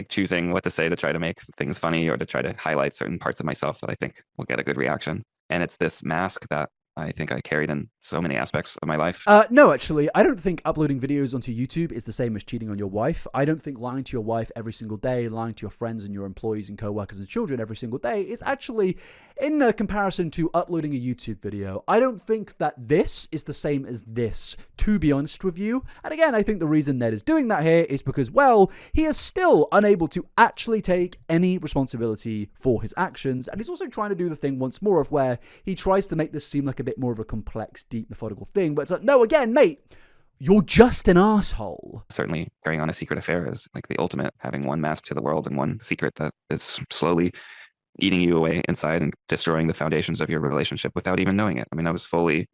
choosing what to say to try to make things funny or to try to highlight certain parts of myself that I think will get a good reaction. And it's this mask that I think I carried in so many aspects of my life. No, actually, I don't think uploading videos onto YouTube is the same as cheating on your wife. I don't think lying to your wife every single day, lying to your friends and your employees and co-workers and children every single day is actually, in comparison to uploading a YouTube video, I don't think that this is the same as this, to be honest with you. And again, I think the reason Ned is doing that here is because, well, he is still unable to actually take any responsibility for his actions. And he's also trying to do the thing once more of where he tries to make this seem like a bit more of a complex, deep, methodical thing. But it's like, no, again, mate, you're just an asshole. Certainly carrying on a secret affair is the ultimate, having one mask to the world and one secret that is slowly eating you away inside and destroying the foundations of your relationship without even knowing it. I mean, I was fully,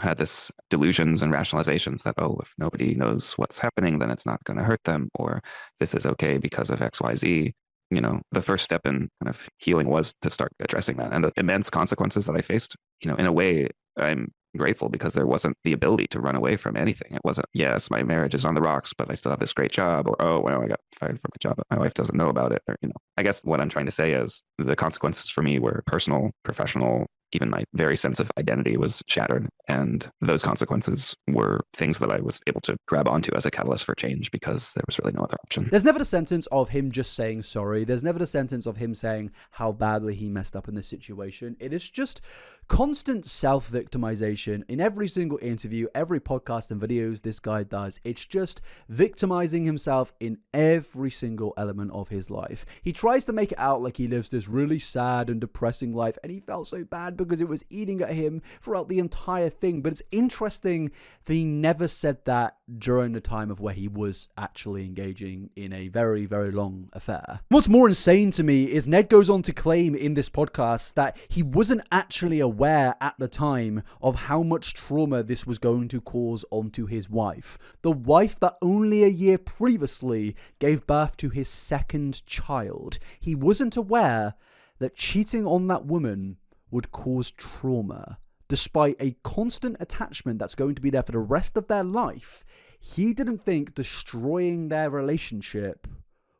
had this delusions and rationalizations that, if nobody knows what's happening, then it's not going to hurt them, or this is okay because of X, Y, Z. The first step in kind of healing was to start addressing that, and the immense consequences that I faced. In a way, I'm grateful because there wasn't the ability to run away from anything. It wasn't, yes, my marriage is on the rocks, but I still have this great job, or, I got fired from my job, but my wife doesn't know about it. Or, I guess what I'm trying to say is the consequences for me were personal, professional, even my very sense of identity was shattered. And those consequences were things that I was able to grab onto as a catalyst for change because there was really no other option. There's never the sentence of him just saying sorry. There's never the sentence of him saying how badly he messed up in this situation. It is just constant self-victimization in every single interview, every podcast and videos this guy does. It's just victimizing himself in every single element of his life. He tries to make it out like he lives this really sad and depressing life, and he felt so bad because it was eating at him throughout the entire thing. But it's interesting that he never said that during the time of where he was actually engaging in a very, very long affair. What's more insane to me is Ned goes on to claim in this podcast that he wasn't actually aware at the time of how much trauma this was going to cause onto his wife. The wife that only a year previously gave birth to his second child. He wasn't aware that cheating on that woman would cause trauma. Despite a constant attachment that's going to be there for the rest of their life, he didn't think destroying their relationship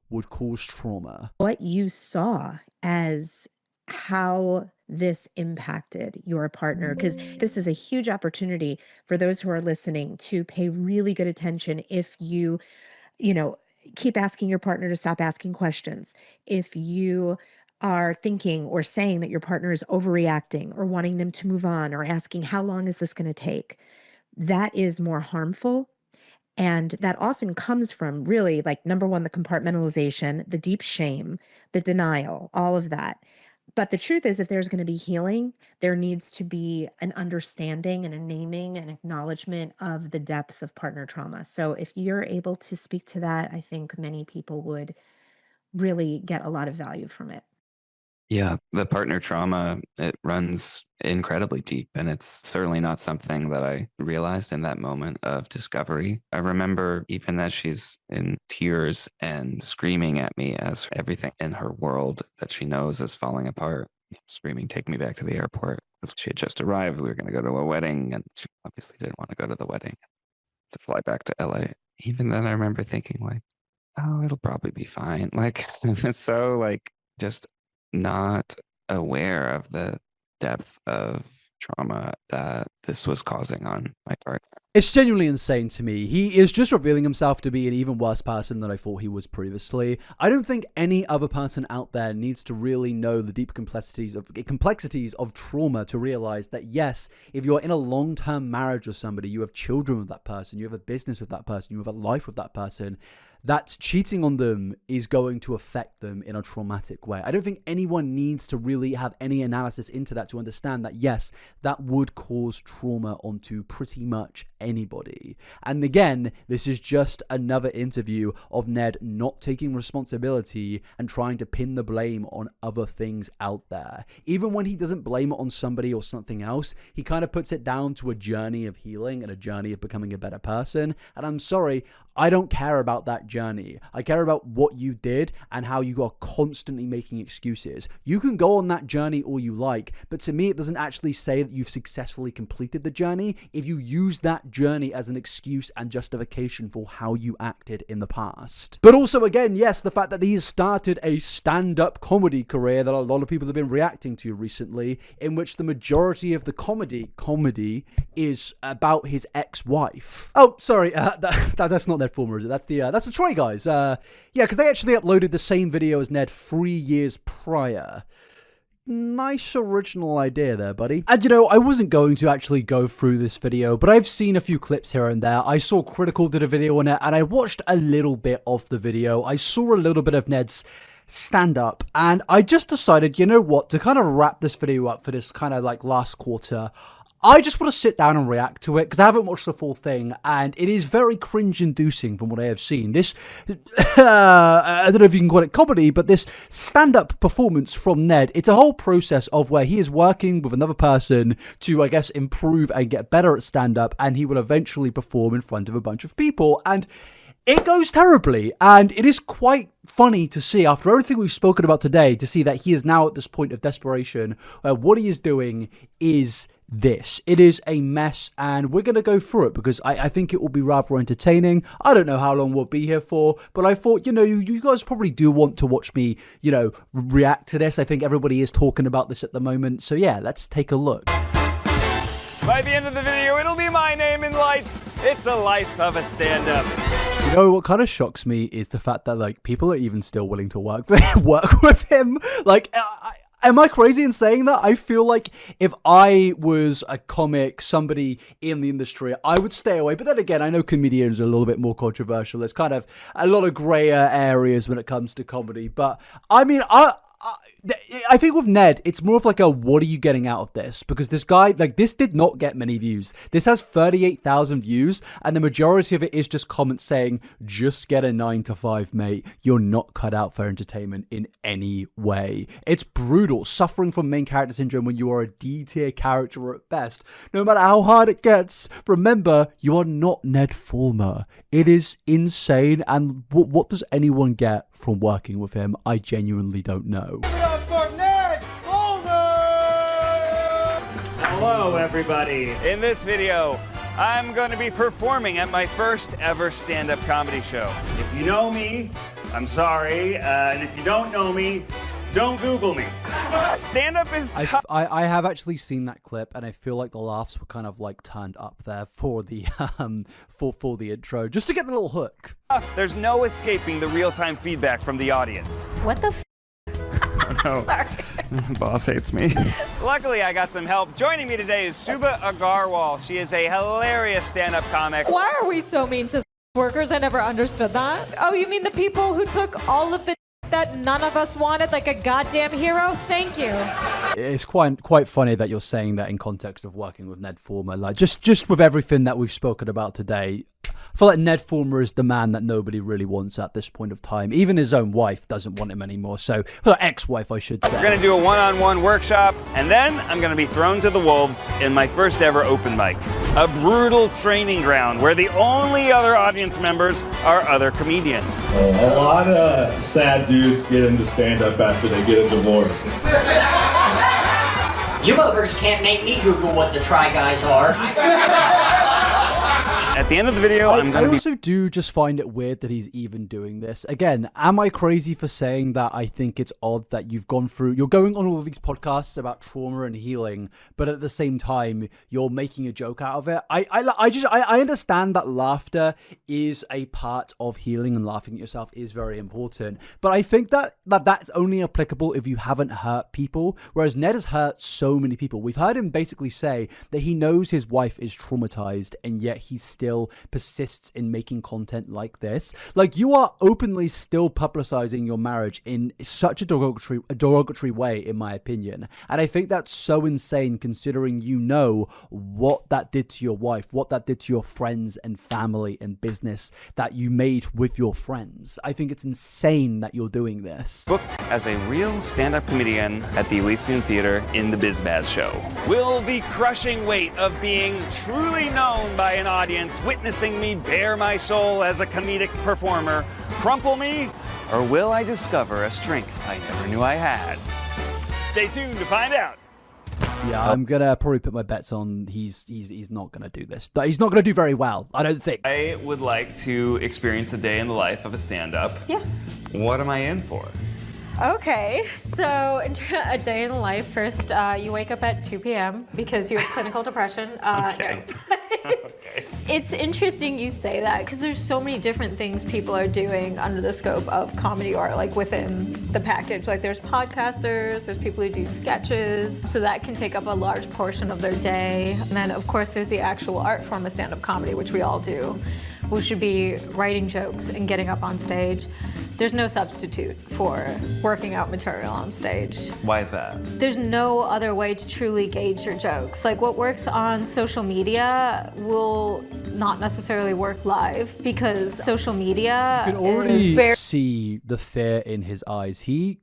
would cause trauma. What you saw as how this impacted your partner, because this is a huge opportunity for those who are listening to pay really good attention. If you keep asking your partner to stop asking questions, if you are thinking or saying that your partner is overreacting or wanting them to move on or asking how long is this going to take, that is more harmful. And that often comes from really, like, number one, the compartmentalization, the deep shame, the denial, all of that. But the truth is, if there's going to be healing, there needs to be an understanding and a naming and acknowledgement of the depth of partner trauma. So if you're able to speak to that, I think many people would really get a lot of value from it. Yeah, the partner trauma, it runs incredibly deep, and it's certainly not something that I realized in that moment of discovery. I remember even as she's in tears and screaming at me as everything in her world that she knows is falling apart, screaming, "Take me back to the airport." Because she had just arrived. We were going to go to a wedding, and she obviously didn't want to go to the wedding, to fly back to LA. Even then, I remember thinking, like, oh, it'll probably be fine. Like, so, like, just not aware of the depth of trauma that this was causing on my partner. It's genuinely insane to me. He is just revealing himself to be an even worse person than I thought he was previously. I don't think any other person out there needs to really know the deep complexities of trauma to realize that, yes, if you're in a long-term marriage with somebody, you have children with that person, you have a business with that person, you have a life with that person, that cheating on them is going to affect them in a traumatic way. I don't think anyone needs to really have any analysis into that to understand that, yes, that would cause trauma onto pretty much anybody. And again, this is just another interview of Ned not taking responsibility and trying to pin the blame on other things out there. Even when he doesn't blame it on somebody or something else, he kind of puts it down to a journey of healing and a journey of becoming a better person. And I'm sorry, I don't care about that journey. I care about what you did and how you are constantly making excuses. You can go on that journey all you like, but to me, it doesn't actually say that you've successfully completed the journey if you use that journey as an excuse and justification for how you acted in the past. But also, again, yes, the fact that he's started a stand-up comedy career that a lot of people have been reacting to recently, in which the majority of the comedy is about his ex-wife. Oh, sorry, that's not Ned Fulmer, is it? That's the Troy guys. Yeah, because they actually uploaded the same video as Ned 3 years prior. Nice original idea there, buddy. And I wasn't going to actually go through this video, but I've seen a few clips here and there. I saw Critical did a video on it, and I watched a little bit of the video. I saw a little bit of Ned's stand-up, and I just decided, you know what, to kind of wrap this video up for this kind of like last quarter, I just want to sit down and react to it because I haven't watched the full thing, and it is very cringe-inducing from what I have seen. This, I don't know if you can call it comedy, but this stand-up performance from Ned, it's a whole process of where he is working with another person to, I guess, improve and get better at stand-up, and he will eventually perform in front of a bunch of people, and It goes terribly, and it is quite funny to see, after everything we've spoken about today, to see that he is now at this point of desperation where what he is doing is this. It is a mess, and we're going to go through it because I think it will be rather entertaining. I don't know how long we'll be here for, but I thought, you guys probably do want to watch me, react to this. I think everybody is talking about this at the moment. So yeah, let's take a look. By the end of the video, it'll be my name in lights. It's a life of a stand-up. What kind of shocks me is the fact that people are even still willing to work with him. Am I crazy in saying that? I feel like if I was a comic, somebody in the industry, I would stay away. But then again, I know comedians are a little bit more controversial. There's kind of a lot of grayer areas when it comes to comedy. But I mean, I think with Ned, it's more of what are you getting out of this? Because this guy, this did not get many views. This has 38,000 views, and the majority of it is just comments saying, just get a 9-to-5, mate. You're not cut out for entertainment in any way. It's brutal, suffering from main character syndrome when you are a D-tier character at best. No matter how hard it gets, remember, you are not Ned Fulmer. It is insane, and what does anyone get from working with him? I genuinely don't know. Hello, everybody. In this video, I'm going to be performing at my first ever stand-up comedy show. If you know me, I'm sorry. And if you don't know me, don't Google me. Stand-up is tough. I have actually seen that clip, and I feel like the laughs were kind of turned up there for the for the intro, just to get the little hook. There's no escaping the real-time feedback from the audience. What the No. Sorry. Boss hates me. Luckily, I got some help. Joining me today is Subha Agarwal. She is a hilarious stand-up comic. Why are we so mean to workers? I never understood that. Oh, you mean the people who took all of the that none of us wanted, like a goddamn hero? Thank you. It's quite funny that you're saying that in context of working with Ned Fulmer. Just with everything that we've spoken about today, I feel like Ned Fulmer is the man that nobody really wants at this point of time. Even his own wife doesn't want him anymore. So, ex-wife, I should say. We're going to do a one-on-one workshop, and then I'm going to be thrown to the wolves in my first ever open mic. A brutal training ground where the only other audience members are other comedians. A lot of sad dudes get into stand-up after they get a divorce. You motherfuckers can't make me Google what the Try Guys are. At the end of the video, I also do just find it weird that he's even doing this. Again, am I crazy for saying that I think it's odd that you're going on all of these podcasts about trauma and healing, but at the same time, you're making a joke out of it? I understand that laughter is a part of healing, and laughing at yourself is very important. But I think that's only applicable if you haven't hurt people, whereas Ned has hurt so many people. We've heard him basically say that he knows his wife is traumatized, and yet he's still persists in making content like this. You are openly still publicizing your marriage in such a derogatory way, in my opinion. And I think that's so insane, considering what that did to your wife, what that did to your friends and family and business that you made with your friends. I think it's insane that you're doing this. Booked as a real stand-up comedian at the Elysian Theater in the BizBaz show. Will the crushing weight of being truly known by an audience, witnessing me bare my soul as a comedic performer, crumple me, or will I discover a strength I never knew I had? Stay tuned to find out. Yeah, I'm gonna probably put my bets on he's not gonna do this. He's not gonna do very well, I don't think. I would like to experience a day in the life of a stand-up. Yeah. What am I in for? Okay, so a day in the life. First, you wake up at 2 p.m. because you have clinical depression. Okay. No. It's interesting you say that, because there's so many different things people are doing under the scope of comedy art, within the package. There's podcasters, there's people who do sketches, so that can take up a large portion of their day. And then, of course, there's the actual art form of stand-up comedy, which we all do, which should be writing jokes and getting up on stage. There's no substitute for working out material on stage. Why is that? There's no other way to truly gauge your jokes. Like what works on social media will not necessarily work live because social media You can is already very see the fear in his eyes. He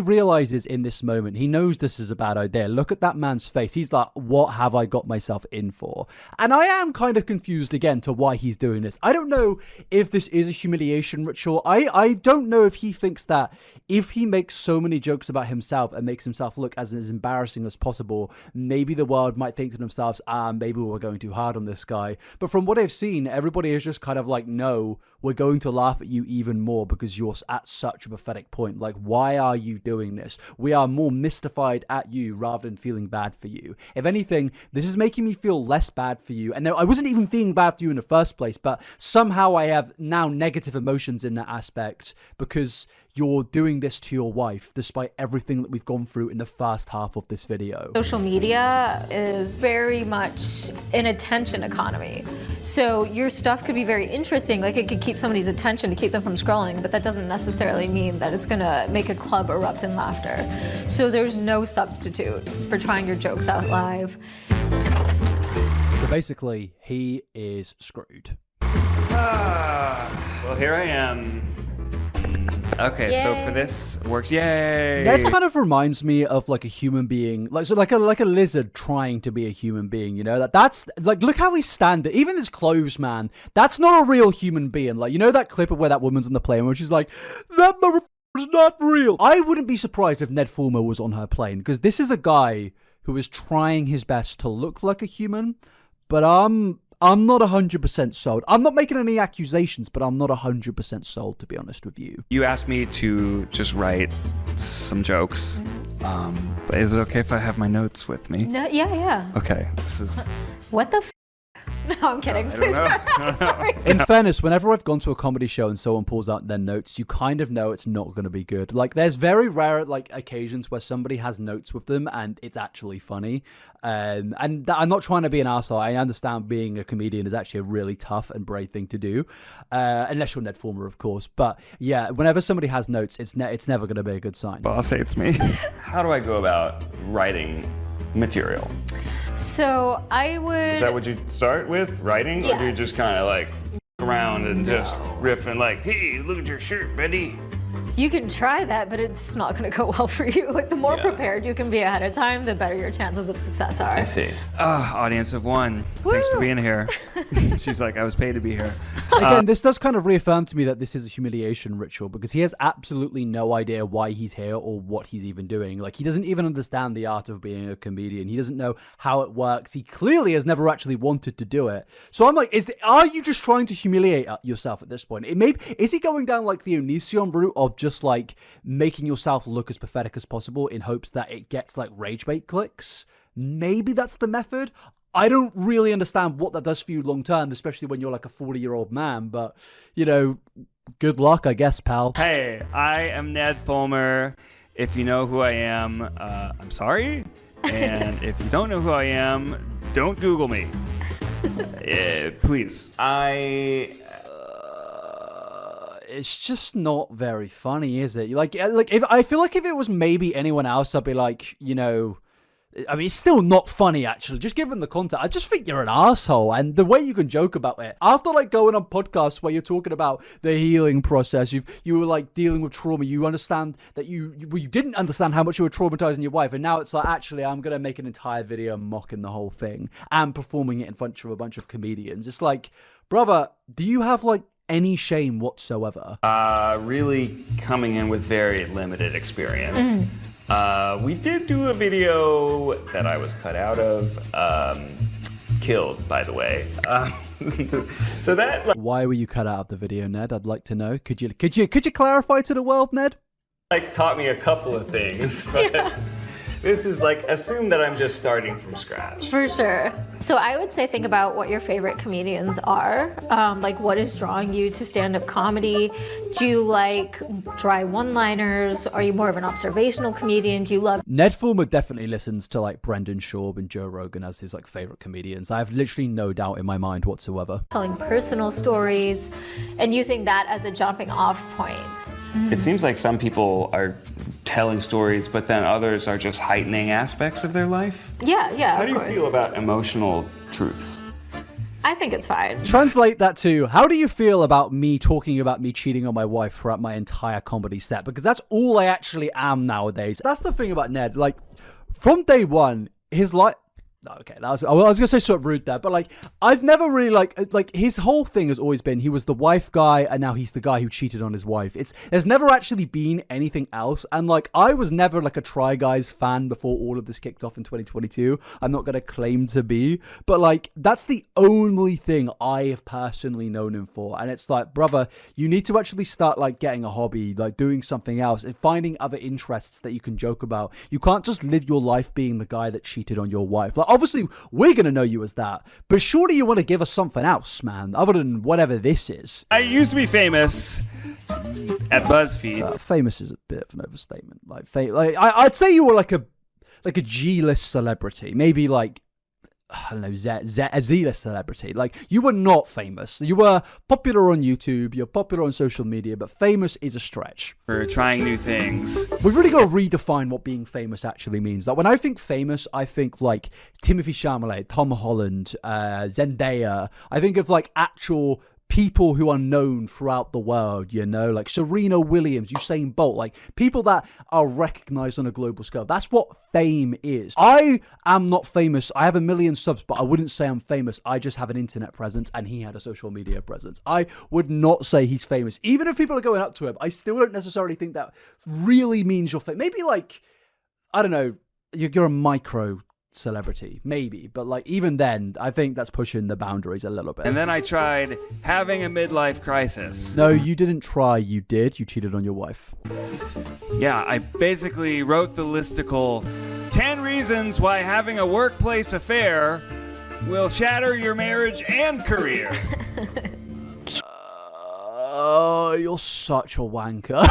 realizes in this moment, he knows this is a bad idea. Look at that man's face. He's like, what have I got myself in for? And I am kind of confused again to why he's doing this. I don't know if this is a humiliation ritual. I don't know if he thinks that if he makes so many jokes about himself and makes himself look as embarrassing as possible, maybe the world might think to themselves, maybe we're going too hard on this guy. But from what I've seen, everybody is just kind of like, no, we're going to laugh at you even more because you're at such a pathetic point. Like, why are you doing this? We are more mystified at you rather than feeling bad for you. If anything, this is making me feel less bad for you. And I wasn't even feeling bad for you in the first place, but somehow I have now negative emotions in that aspect because you're doing this to your wife despite everything that we've gone through in the first half of this video. Social media is very much an attention economy. So your stuff could be very interesting, like it could keep somebody's attention to keep them from scrolling, but that doesn't necessarily mean that it's gonna make a club erupt in laughter. So there's no substitute for trying your jokes out live. So basically, he is screwed. Well, here I am. Okay, so for this works, yay! That kind of reminds me of like a human being, like a lizard trying to be a human being. You know that's like, look how he's standing. Even his clothes, man. That's not a real human being. Like, you know that clip of where that woman's on the plane where she's like, that motherfucker's not real. I wouldn't be surprised if Ned Fulmer was on her plane because this is a guy who is trying his best to look like a human, but I'm not 100% sold. I'm not making any accusations, but I'm not 100% sold, to be honest with you. You asked me to just write some jokes. But is it okay if I have my notes with me? No, yeah. Okay, this is... What the No, I'm kidding. I don't know. Sorry. In fairness, whenever I've gone to a comedy show and someone pulls out their notes, you kind of know it's not going to be good. Like, there's very rare like occasions where somebody has notes with them and it's actually funny. And I'm not trying to be an arsehole. I understand being a comedian is actually a really tough and brave thing to do, unless you're Ned Fulmer, of course. But yeah, whenever somebody has notes, it's never going to be a good sign. Boss hates me. How do I go about writing material? So I would... Is that what you start with, writing? Yes. Or do you just kind of like around and just riffing like, hey, look at your shirt, Betty? You can try that, but it's not going to go well for you. Like, the more prepared you can be ahead of time, the better your chances of success are. I see. Audience of one. Woo! Thanks for being here. She's like, I was paid to be here. Again, this does kind of reaffirm to me that this is a humiliation ritual because he has absolutely no idea why he's here or what he's even doing. Like, he doesn't even understand the art of being a comedian. He doesn't know how it works. He clearly has never actually wanted to do it. So I'm like, are you just trying to humiliate yourself at this point? Is he going down like the Onision route of just like making yourself look as pathetic as possible in hopes that it gets like rage bait clicks? Maybe that's the method. I don't really understand what that does for you long term, especially when you're like a 40-year-old man, but you know, good luck, I guess, pal. Hey, I am Ned Fulmer. If you know who I am, I'm sorry. And if you don't know who I am, don't Google me. Please. It's just not very funny, is it? Like if I feel like if it was maybe anyone else, I'd be like, you know, I mean, it's still not funny, actually. Just given the content, I just think you're an asshole. And the way you can joke about it, after like going on podcasts where you're talking about the healing process, you were like dealing with trauma, you understand that you didn't understand how much you were traumatizing your wife, and now it's like, actually, I'm gonna make an entire video mocking the whole thing and performing it in front of a bunch of comedians. It's like, brother, do you have like any shame whatsoever? Really coming in with very limited experience. We did do a video that I was cut out of, killed, by the way. So that Why were you cut out of the video, Ned? I'd like to know. Could you clarify to the world, Ned? like taught me a couple of things, but This is like, assume that I'm just starting from scratch. For sure. So I would say think about what your favorite comedians are. Like what is drawing you to stand-up comedy? Do you like dry one-liners? Are you more of an observational comedian? Do you love... Ned Fulmer definitely listens to like Brendan Schaub and Joe Rogan as his like favorite comedians. I have literally no doubt in my mind whatsoever. telling personal stories and using that as a jumping off point? It seems like some people are telling stories, but then others are just heightening aspects of their life. Yeah, How of do you course. feel about emotional truths? I think it's fine. Translate that to, how do you feel about me talking about me cheating on my wife throughout my entire comedy set? Because that's all I actually am nowadays. That's the thing about Ned. Like, from day one, his life... Okay, I was gonna say sort of rude there, but like I've never really like his whole thing has always been he was the wife guy and now he's the guy who cheated on his wife. There's never actually been anything else, and like I was never like a Try Guys fan before all of this kicked off in 2022. I'm not gonna claim to be, but like that's the only thing I have personally known him for, and it's like, brother, you need to actually start like getting a hobby, like doing something else and finding other interests that you can joke about. You can't just live your life being the guy that cheated on your wife. Like, obviously, we're going to know you as that, but surely you want to give us something else, man, other than whatever this is. I used to be famous at BuzzFeed. Famous is a bit of an overstatement. I'd say you were like a G-list celebrity, maybe like, I don't know, a Z-list celebrity. Like, you were not famous. You were popular on YouTube, you're popular on social media, but famous is a stretch. For trying new things. We've really got to redefine what being famous actually means. Like, when I think famous, I think like Timothée Chalamet, Tom Holland, Zendaya. I think of like actual people who are known throughout the world, you know, like Serena Williams, Usain Bolt, like people that are recognized on a global scale. That's what fame is. I am not famous. I have 1 million subs, but I wouldn't say I'm famous. I just have an internet presence and he had a social media presence. I would not say he's famous. Even if people are going up to him, I still don't necessarily think that really means you're famous. Maybe like, I don't know, you're a micro celebrity, maybe, but like even then I think that's pushing the boundaries a little bit. And then I tried having a midlife crisis. No, you didn't try, you did. You cheated on your wife. Yeah, I basically wrote the listicle 10 reasons why having a workplace affair will shatter your marriage and career. Oh, you're such a wanker.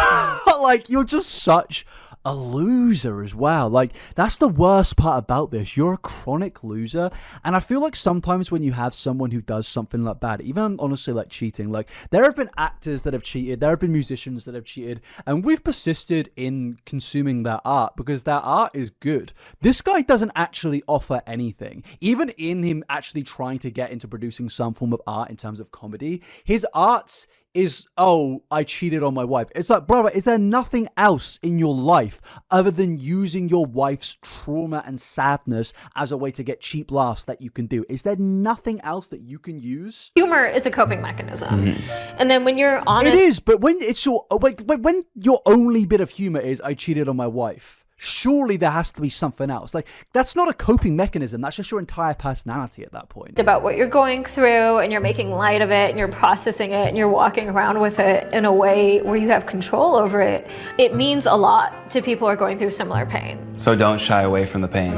Like, you're just such a loser as well. Like, that's the worst part about this. You're a chronic loser. And I feel like sometimes when you have someone who does something like bad, even honestly like cheating, like there have been actors that have cheated, there have been musicians that have cheated, and we've persisted in consuming their art because their art is good. This guy doesn't actually offer anything. Even in him actually trying to get into producing some form of art in terms of comedy, his art is, oh, I cheated on my wife. It's like, brother, is there nothing else in your life other than using your wife's trauma and sadness as a way to get cheap laughs that you can do? Is there nothing else that you can use? Humor is a coping mechanism. And then when you're honest... It is, but when it's your, when your only bit of humor is, I cheated on my wife, surely there has to be something else. Like, that's not a coping mechanism. That's just your entire personality at that point. It's about what you're going through, and you're making light of it, and you're processing it, and you're walking around with it in a way where you have control over it. It means a lot to people who are going through similar pain. So don't shy away from the pain.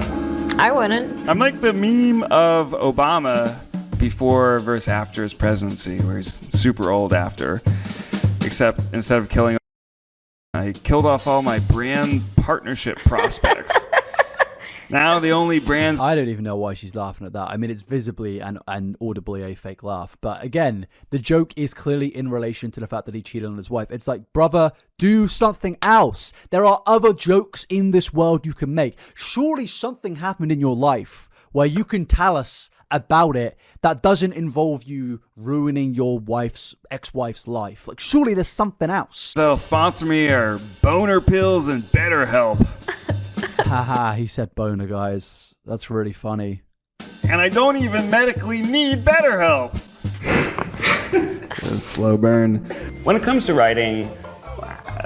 I wouldn't. I'm like the meme of Obama before versus after his presidency, where he's super old after. Except instead of killing, I killed off all my brand partnership prospects. Now the only brands... I don't even know why she's laughing at that. I mean, it's visibly and audibly a fake laugh. But again, the joke is clearly in relation to the fact that he cheated on his wife. It's like, brother, do something else. There are other jokes in this world you can make. Surely something happened in your life where you can tell us about it that doesn't involve you ruining your ex-wife's life. Like, surely there's something else. That'll sponsor me are boner pills and BetterHelp. Haha, he said boner, guys. That's really funny. And I don't even medically need BetterHelp. Slow burn. When it comes to writing,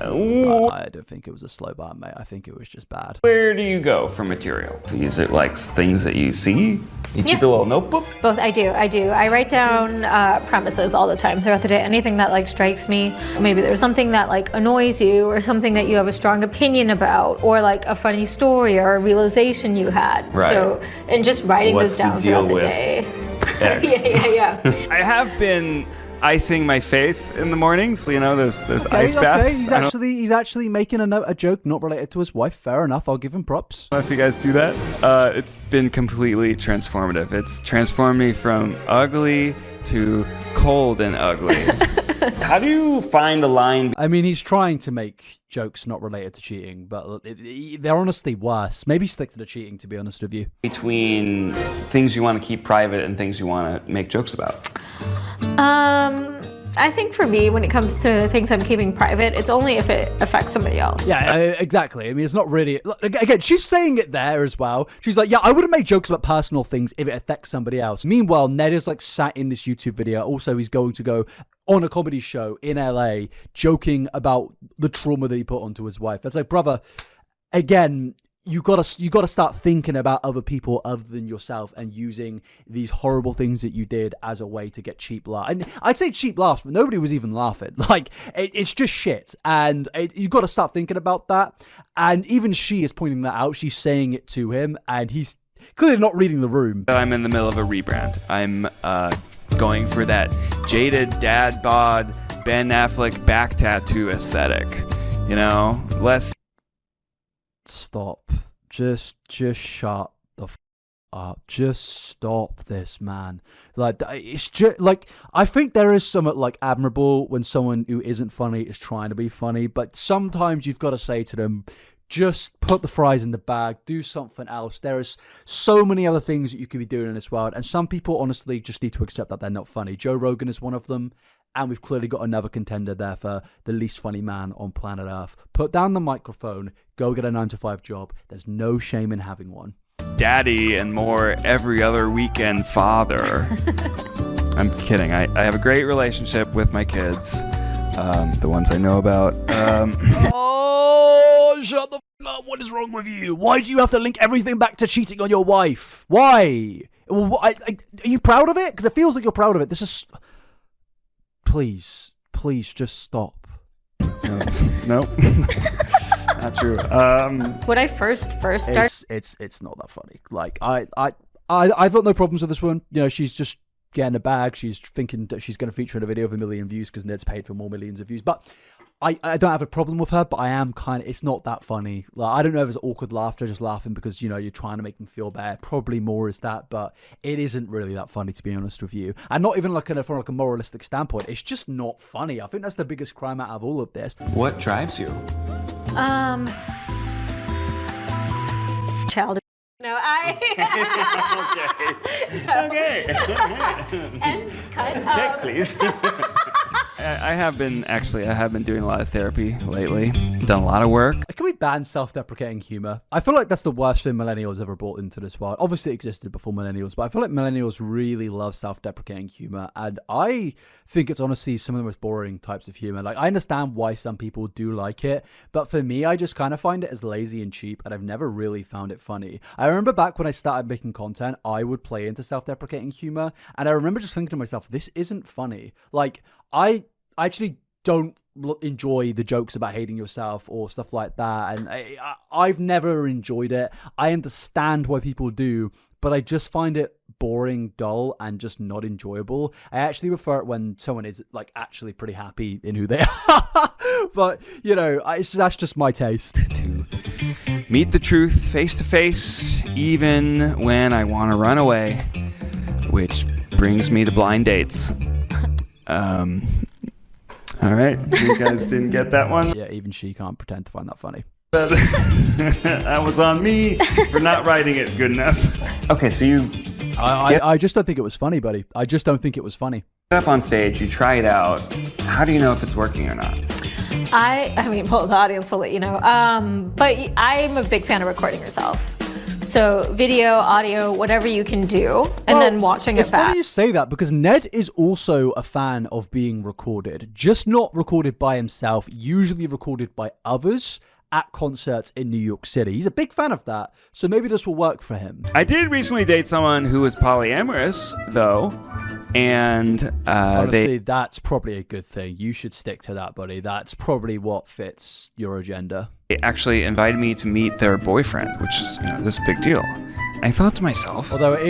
I don't think it was a slow burn, mate. I think it was just bad. Where do you go for material? Is it like things that you see? You keep a little notebook? Both. I do. I write down premises all the time throughout the day. Anything that like strikes me. Maybe there's something that like annoys you, or something that you have a strong opinion about, or like a funny story or a realization you had. Right. So, and just writing those down throughout the day. Yeah. I have been icing my face in the mornings. You know, those ice baths. He's actually making a joke not related to his wife. Fair enough. I'll give him props. I don't know if you guys do that. It's been completely transformative. It's transformed me from ugly to cold and ugly. How do you find the line? I mean, he's trying to make jokes not related to cheating, but they're honestly worse. Maybe stick to the cheating, to be honest with you. Between things you want to keep private and things you want to make jokes about? I think for me, when it comes to things I'm keeping private, it's only if it affects somebody else. Yeah, exactly. I mean, it's not really... Again, she's saying it there as well. She's like, yeah, I wouldn't make jokes about personal things if it affects somebody else. Meanwhile, Ned is like sat in this YouTube video. Also, he's going to go on a comedy show in LA joking about the trauma that he put onto his wife. It's like, brother, again... You gotta start thinking about other people other than yourself and using these horrible things that you did as a way to get cheap laughs. And I'd say cheap laughs, but nobody was even laughing. Like, it's just shit. And you got to start thinking about that. And even she is pointing that out. She's saying it to him, and he's clearly not reading the room. I'm in the middle of a rebrand. I'm going for that jaded dad bod Ben Affleck back tattoo aesthetic. You know, less. Stop. Just shut the up. Just stop this, man. Like, it's just like, I think there is somewhat like admirable when someone who isn't funny is trying to be funny, but sometimes you've got to say to them, just put the fries in the bag, do something else. There is so many other things that you could be doing in this world, and some people honestly just need to accept that they're not funny. Joe Rogan is one of them. And we've clearly got another contender there for the least funny man on planet Earth. Put down the microphone, go get a 9-to-5 job. There's no shame in having one. Daddy and more every other weekend father. I'm kidding. I have a great relationship with my kids, the ones I know about. Oh, shut the up. What is wrong with you? Why do you have to link everything back to cheating on your wife? Why? Are you proud of it? Because it feels like you're proud of it. This is... Please, just stop. Nope. Not true. When I first started, it's not that funny. Like I've got no problems with this one. You know, she's just getting a bag. She's thinking that she's going to feature in a video of 1 million views because Ned's paid for more millions of views. But I don't have a problem with her, but I am it's not that funny. Like, I don't know if it's awkward laughter, just laughing because, you know, you're trying to make them feel bad. Probably more is that, but it isn't really that funny, to be honest with you. And not even from like a moralistic standpoint. It's just not funny. I think that's the biggest crime out of all of this. What drives you? Child. No, Okay. And cut. Check, please. I have been doing a lot of therapy lately. Done a lot of work. Can we ban self-deprecating humor? I feel like that's the worst thing millennials ever brought into this world. Obviously it existed before millennials, but I feel like millennials really love self-deprecating humor, and I think it's honestly some of the most boring types of humor. Like, I understand why some people do like it, but for me, I just kind of find it as lazy and cheap, and I've never really found it funny. I remember back when I started making content, I would play into self-deprecating humor, and I remember just thinking to myself, this isn't funny. Like, I actually don't enjoy the jokes about hating yourself or stuff like that, and I've never enjoyed it. I understand why people do, but I just find it boring, dull, and just not enjoyable. I actually prefer it when someone is like actually pretty happy in who they are. But, you know, that's just my taste. To meet the truth face to face, even when I want to run away, which brings me to blind dates. All right, you guys didn't get that one? Yeah, even she can't pretend to find that funny. That was on me for not writing it good enough. Okay, so you... I just don't think it was funny, buddy. I just don't think it was funny. Get up on stage, you try it out. How do you know if it's working or not? I mean, well, the audience will let you know. But I'm a big fan of recording yourself. So video, audio, whatever you can do, and then watching it It's back. funny you say that because Ned is also a fan of being recorded, just not recorded by himself, usually recorded by others at concerts in New York City. He's a big fan of that, so maybe this will work for him. I did recently date someone who was polyamorous, though, and Honestly, that's probably a good thing. You should stick to that, buddy. That's probably what fits your agenda. they actually invited me to meet their boyfriend, which is, this is a big deal. And I thought to myself, Although it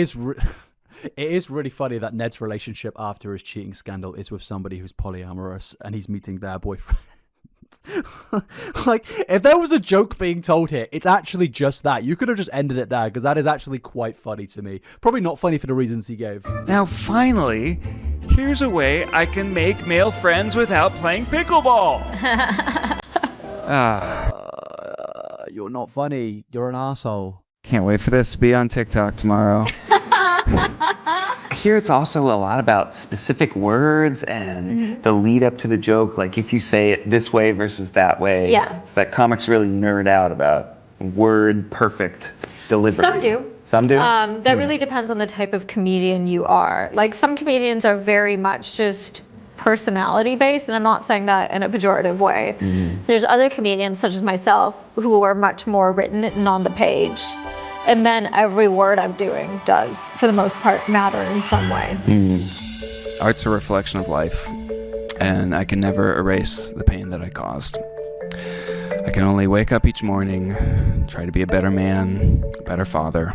is really funny that Ned's relationship after his cheating scandal is with somebody who's polyamorous and he's meeting their boyfriend. Like, if there was a joke being told here, it's actually just that. You could have just ended it there because that is actually quite funny to me. Probably not funny for the reasons he gave. now finally, here's a way I can make male friends without playing pickleball. You're not funny. You're an asshole. Can't wait for this to be on TikTok tomorrow. Here it's also a lot about specific words and the lead up to the joke, like if you say it this way versus that way. Yeah. That comics really nerd out about word perfect delivery. Some do. Some do? That really depends on the type of comedian you are. Like, some comedians are very much just personality based, and I'm not saying that in a pejorative way. There's other comedians, such as myself, who are much more written and on the page. And then every word I'm doing does, for the most part, matter in some way. Art's a reflection of life, and I can never erase the pain that I caused. I can only wake up each morning, try to be a better man, a better father,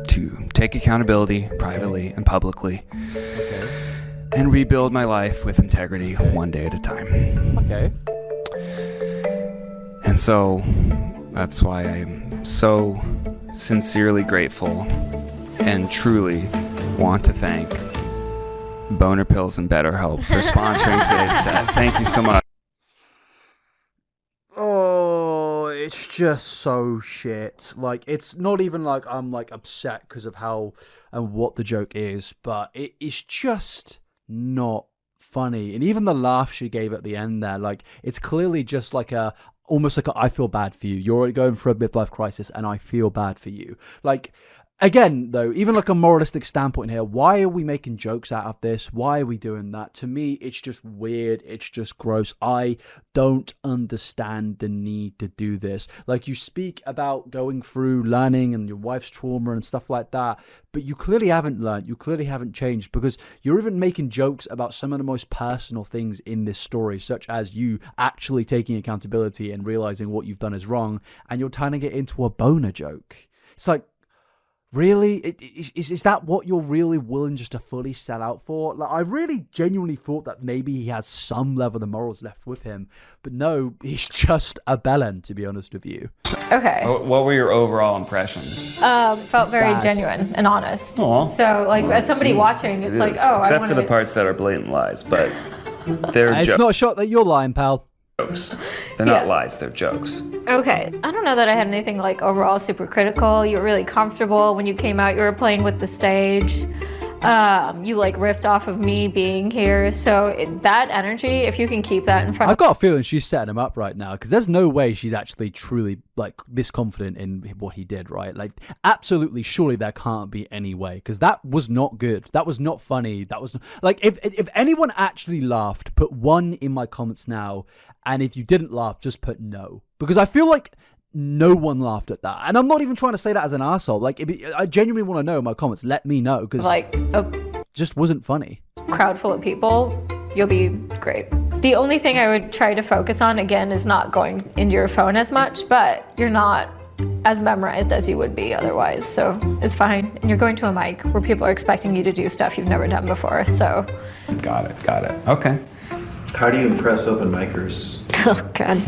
to take accountability privately and publicly, and rebuild my life with integrity one day at a time. Okay. And so that's why I'm so sincerely grateful and truly want to thank Boner Pills and BetterHelp for sponsoring today's set. Thank you so much. Oh, it's just so shit. Like, it's not even like I'm like upset because of how and what the joke is, but it is just not funny. And even the laugh she gave at the end there, like, it's clearly just like almost like I feel bad for you. You're already going through a midlife crisis and I feel bad for you. Like, again, though, even like a moralistic standpoint here, why are we making jokes out of this? Why are we doing that? To me, it's just weird. It's just gross. I don't understand the need to do this. Like, you speak about going through learning and your wife's trauma and stuff like that, but you clearly haven't learned. You clearly haven't changed, because you're even making jokes about some of the most personal things in this story, such as you actually taking accountability and realizing what you've done is wrong, and you're turning it into a boner joke. It's like, really? Is that what you're really willing just to fully sell out for? Like, I really genuinely thought that maybe he has some level of morals left with him, but no, he's just a bellend, to be honest with you. Okay. What were your overall impressions? Felt very Bad. genuine and honest. Aw. So, like, as somebody watching, it's like, oh, Except I for the parts that are blatant lies, but they're It's jokes. not a shot that you're lying, pal. They're not lies, they're jokes. Okay. I don't know that I had anything like overall super critical. You were really comfortable when you came out. You were playing with the stage. You like riffed off of me being here. So that energy, if you can keep that in front I've got a feeling she's setting him up right now, because there's no way she's actually truly like this confident in what he did, right? Like, absolutely, surely there can't be any way, because that was not good. That was not funny. That was like, if anyone actually laughed, put 1 in my comments now, and if you didn't laugh, just put no, because I feel like no one laughed at that. And I'm not even trying to say that as an asshole. Like, I genuinely want to know in my comments. Let me know, because like a just wasn't funny. crowd full of people, you'll be great. The only thing I would try to focus on, again, is not going into your phone as much, but you're not as memorized as you would be otherwise. So it's fine. And you're going to a mic where people are expecting you to do stuff you've never done before. So. Got it. Okay. How do you impress open micers? Oh, God.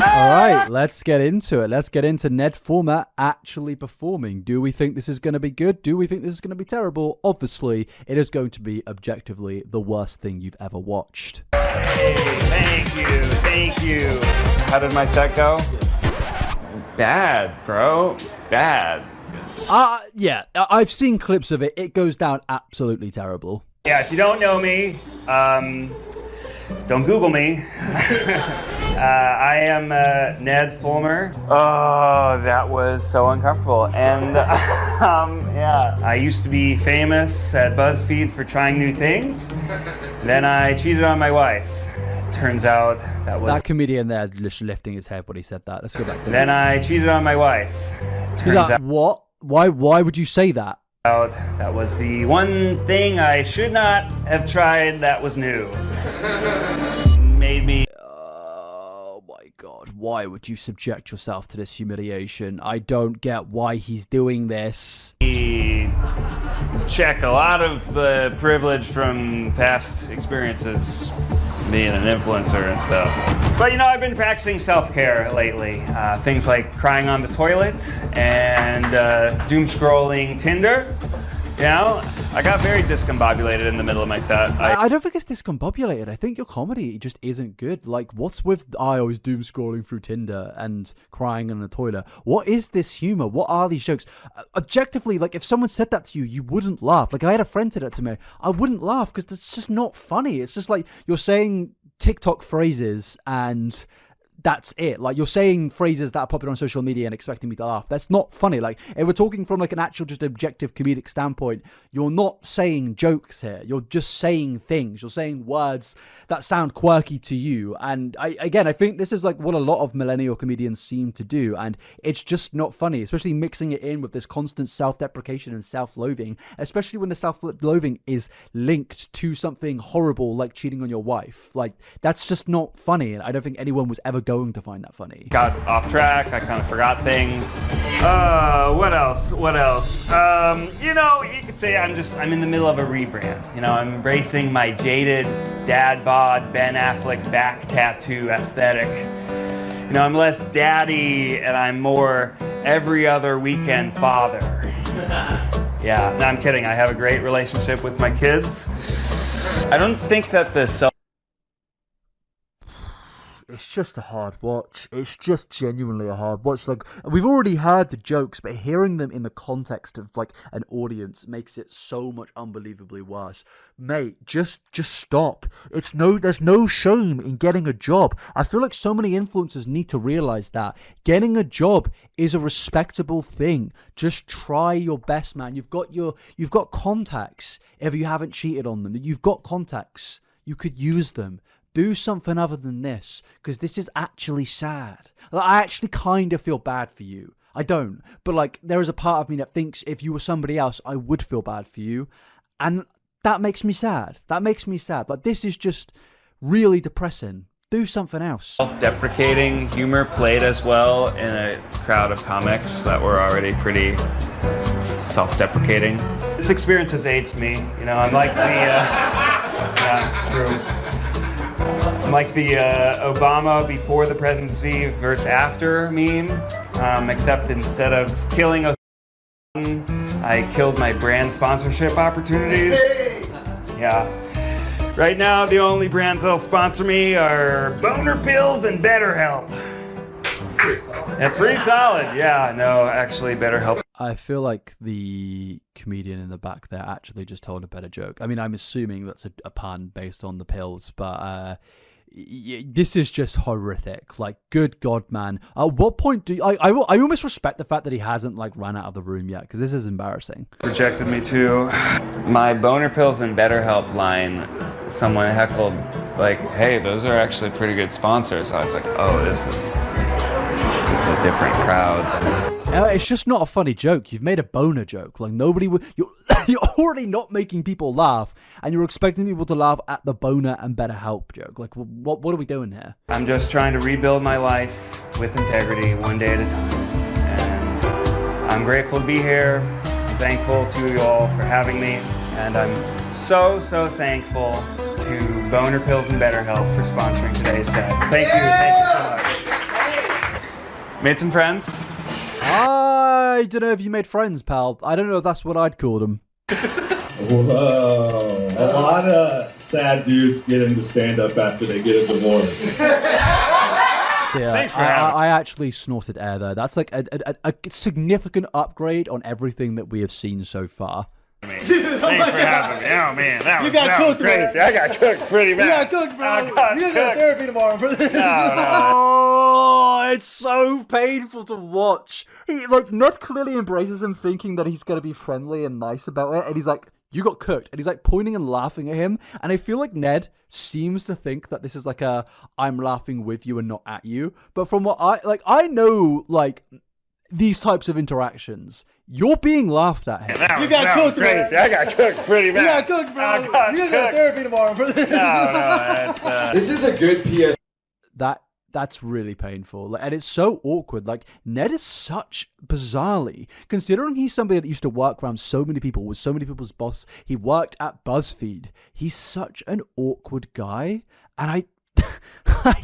All right, let's get into it. Let's get into Ned Fulmer actually performing. Do we think this is going to be good? Do we think this is going to be terrible? Obviously, it is going to be objectively the worst thing you've ever watched. Hey, thank you. How did my set go? Bad, bro. Bad. Yeah, I've seen clips of it. It goes down absolutely terrible. Yeah, if you don't know me, don't Google me. I am Ned Fulmer. Oh, that was so uncomfortable. And yeah, I used to be famous at BuzzFeed for trying new things. Then I cheated on my wife. Turns out that comedian there just lifting his head when he said that. Let's go back to Then I cheated on my wife. Turns out what? Why would you say that? That was the one thing I should not have tried that was new. Made me. Oh my God, why would you subject yourself to this humiliation? I don't get why he's doing this. Check a lot of the privilege from past experiences being an influencer and stuff. But I've been practicing self-care lately. Things like crying on the toilet and doom scrolling Tinder. I got very discombobulated in the middle of my set. I don't think it's discombobulated. I think your comedy just isn't good. Like, what's with I always doom scrolling through Tinder and crying in the toilet? What is this humor? What are these jokes? Objectively, like, if someone said that to you, you wouldn't laugh. Like, I had a friend say that to me. I wouldn't laugh because it's just not funny. It's just like you're saying TikTok phrases and that's it. Like, you're saying phrases that are popular on social media and expecting me to laugh. That's not funny. Like, if we're talking from like an actual just objective comedic standpoint, you're not saying jokes here. You're just saying things. You're saying words that sound quirky to you. And I think this is like what a lot of millennial comedians seem to do. And it's just not funny, especially mixing it in with this constant self-deprecation and self-loathing, especially when the self-loathing is linked to something horrible like cheating on your wife. Like, that's just not funny. And I don't think anyone was ever going to find that funny. Got off track. I kind of forgot things. What else? You could say I'm in the middle of a rebrand. I'm embracing my jaded dad bod Ben Affleck back tattoo aesthetic. I'm less daddy and I'm more every other weekend father. Yeah, no, I'm kidding. I have a great relationship with my kids. I don't think that it's just a hard watch. It's just genuinely a hard watch. Like, we've already heard the jokes, but hearing them in the context of like an audience makes it so much unbelievably worse. Mate, just stop. There's no shame in getting a job. I feel like so many influencers need to realize that getting a job is a respectable thing. Just try your best, man. You've got contacts. If you haven't cheated on them, you've got contacts. You could use them. Do something other than this, because this is actually sad. Like, I actually kind of feel bad for you. I don't, but like, there is a part of me that thinks if you were somebody else, I would feel bad for you, and that makes me sad. Like, this is just really depressing. Do something else. Self-deprecating humor played as well in a crowd of comics that were already pretty self-deprecating. This experience has aged me. I'm like the yeah, true. I'm like the Obama before the presidency versus after meme, except instead of killing Osama, I killed my brand sponsorship opportunities. Yeah. Right now, the only brands that'll sponsor me are Boner Pills and BetterHelp. Yeah, pretty solid. Yeah, no, actually, BetterHelp. I feel like the comedian in the back there actually just told a better joke. I mean, I'm assuming that's a pun based on the pills, but this is just horrific. Like, good God, man. At what point do I almost respect the fact that he hasn't like run out of the room yet, because this is embarrassing. Rejected me too. My Boner Pills and BetterHelp line, someone heckled like, "Hey, those are actually pretty good sponsors." I was like, "Oh, this is a different crowd." It's just not a funny joke. You've made a boner joke. Like, nobody would. You're already not making people laugh, and you're expecting people to laugh at the boner and BetterHelp joke. Like, what are we doing here? I'm just trying to rebuild my life with integrity, one day at a time. And I'm grateful to be here. I'm thankful to you all for having me, and I'm so thankful to Boner Pills and BetterHelp for sponsoring today's set. Thank you so much. Made some friends. I don't know if you made friends, pal. I don't know if that's what I'd call them. Whoa. A lot of sad dudes get into stand-up after they get a divorce. So yeah, Thanks for having me. I actually snorted air there. That's like a significant upgrade on everything that we have seen so far. Dude, thanks for having me. Oh man, that was crazy. Bro. I got cooked pretty bad. You got cooked, bro. You're gonna go to therapy tomorrow for this. Oh, it's so painful to watch. Ned clearly embraces him, thinking that he's gonna be friendly and nice about it, and he's like, "You got cooked," and he's like pointing and laughing at him. And I feel like Ned seems to think that this is like I'm laughing with you and not at you. But from what I know, these types of interactions, you're being laughed at him. You got cooked, crazy. Bro. I got cooked pretty bad. You got cooked, bro. You're gonna go to therapy tomorrow for this. That's This is a good PS. That's really painful, and it's so awkward. Ned is such, bizarrely, considering he's somebody that used to work around so many people, was so many people's boss. He worked at BuzzFeed. He's such an awkward guy, and I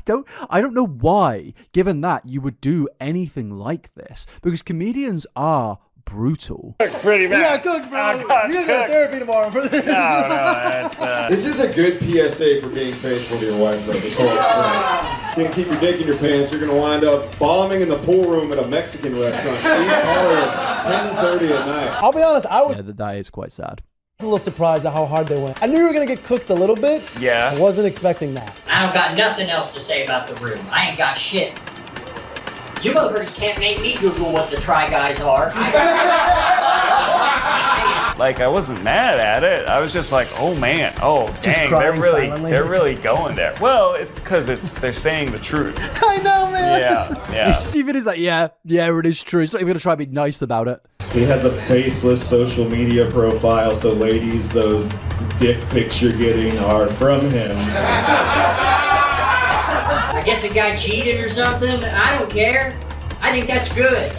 don't know why, given that, you would do anything like this, because comedians are brutal. Pretty bad. You got cooked, bro. You're gonna go to therapy tomorrow for this. That's This is a good PSA for being faithful to your wife, though, this whole experience. Can't keep your dick in your pants. You're going to wind up bombing in the pool room at a Mexican restaurant, East Hollywood, 10:30 at night. I'll be honest, I was That is quite sad. a little surprised at how hard they went. I knew we were gonna get cooked a little bit. Yeah. I wasn't expecting that. I don't got nothing else to say about the room. I ain't got shit. You motherfuckers can't make me Google what the Try Guys are. I wasn't mad at it. I was just like, oh man, oh dang, crying silently. they're really going there. Well, it's because they're saying the truth. I know, man. Yeah. Steven is like, yeah, it is true. He's not even gonna try to be nice about it. He has a faceless social media profile, so ladies, those dick pics you're getting are from him. I guess a guy cheated or something. I don't care. I think that's good.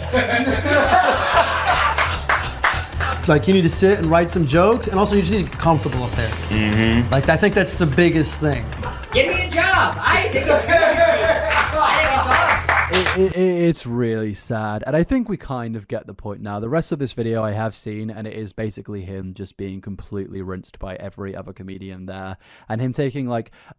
You need to sit and write some jokes, and also you just need to get comfortable up there. Mm-hmm. I think that's the biggest thing. Give me a job. I think it's good. I think it's awesome. It's really sad, and I think we kind of get the point now. The rest of this video I have seen, and it is basically him just being completely rinsed by every other comedian there, and him taking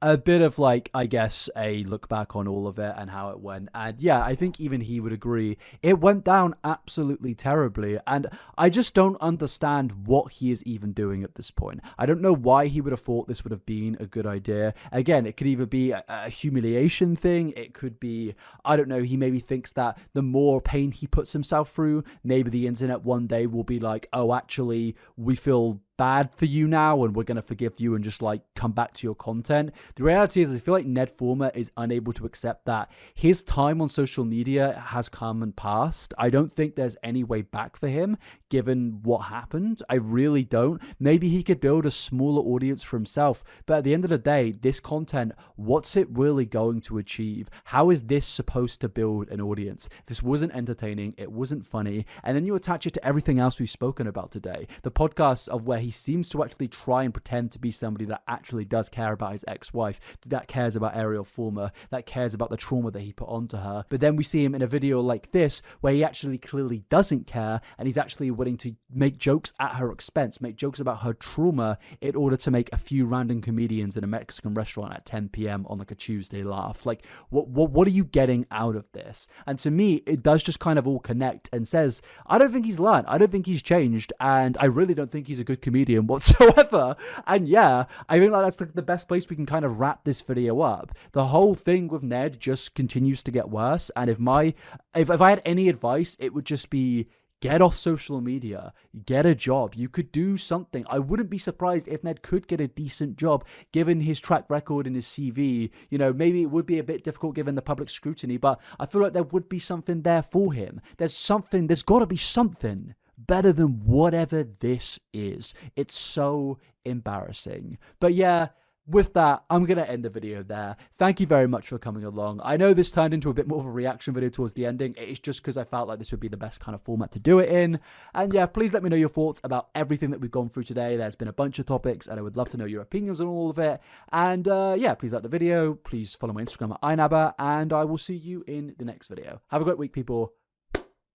a bit of I guess a look back on all of it and how it went. And yeah, I think even he would agree it went down absolutely terribly, and I just don't understand what he is even doing at this point. I don't know why he would have thought this would have been a good idea. Again, it could either be a humiliation thing, it could be, I don't know, he maybe thinks that the more pain he puts himself through, maybe the internet one day will be like, oh, actually, we feel bad for you now and we're going to forgive you and just come back to your content. The reality is I feel like Ned Fulmer is unable to accept that his time on social media has come and passed. I don't think there's any way back for him given what happened. I really don't. Maybe he could build a smaller audience for himself, but at the end of the day, this content, what's it really going to achieve? How is this supposed to build an audience? This wasn't entertaining, it wasn't funny, and then you attach it to everything else we've spoken about today. The podcasts of where he seems to actually try and pretend to be somebody that actually does care about his ex-wife, that cares about Ariel Fulmer, that cares about the trauma that he put onto her. But then we see him in a video like this where he actually clearly doesn't care, and he's actually willing to make jokes at her expense, make jokes about her trauma in order to make a few random comedians in a Mexican restaurant at 10 p.m. on a Tuesday laugh. What are you getting out of this? And to me, it does just kind of all connect and says, I don't think he's learned, I don't think he's changed, and I really don't think he's a good comedian whatsoever. And yeah, I think that's the best place we can kind of wrap this video up. The whole thing with Ned just continues to get worse, and if I had any advice, it would just be get off social media, get a job. You could do something. I wouldn't be surprised if Ned could get a decent job given his track record and his CV. Maybe it would be a bit difficult given the public scrutiny, but I feel like there would be something there for him. There's got to be something better than whatever this is. It's so embarrassing. But yeah, with that, I'm going to end the video there. Thank you very much for coming along. I know this turned into a bit more of a reaction video towards the ending. It's just because I felt like this would be the best kind of format to do it in. And yeah, please let me know your thoughts about everything that we've gone through today. There's been a bunch of topics and I would love to know your opinions on all of it. And yeah, please like the video. Please follow my Instagram at inabber, and I will see you in the next video. Have a great week, people.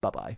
Bye-bye.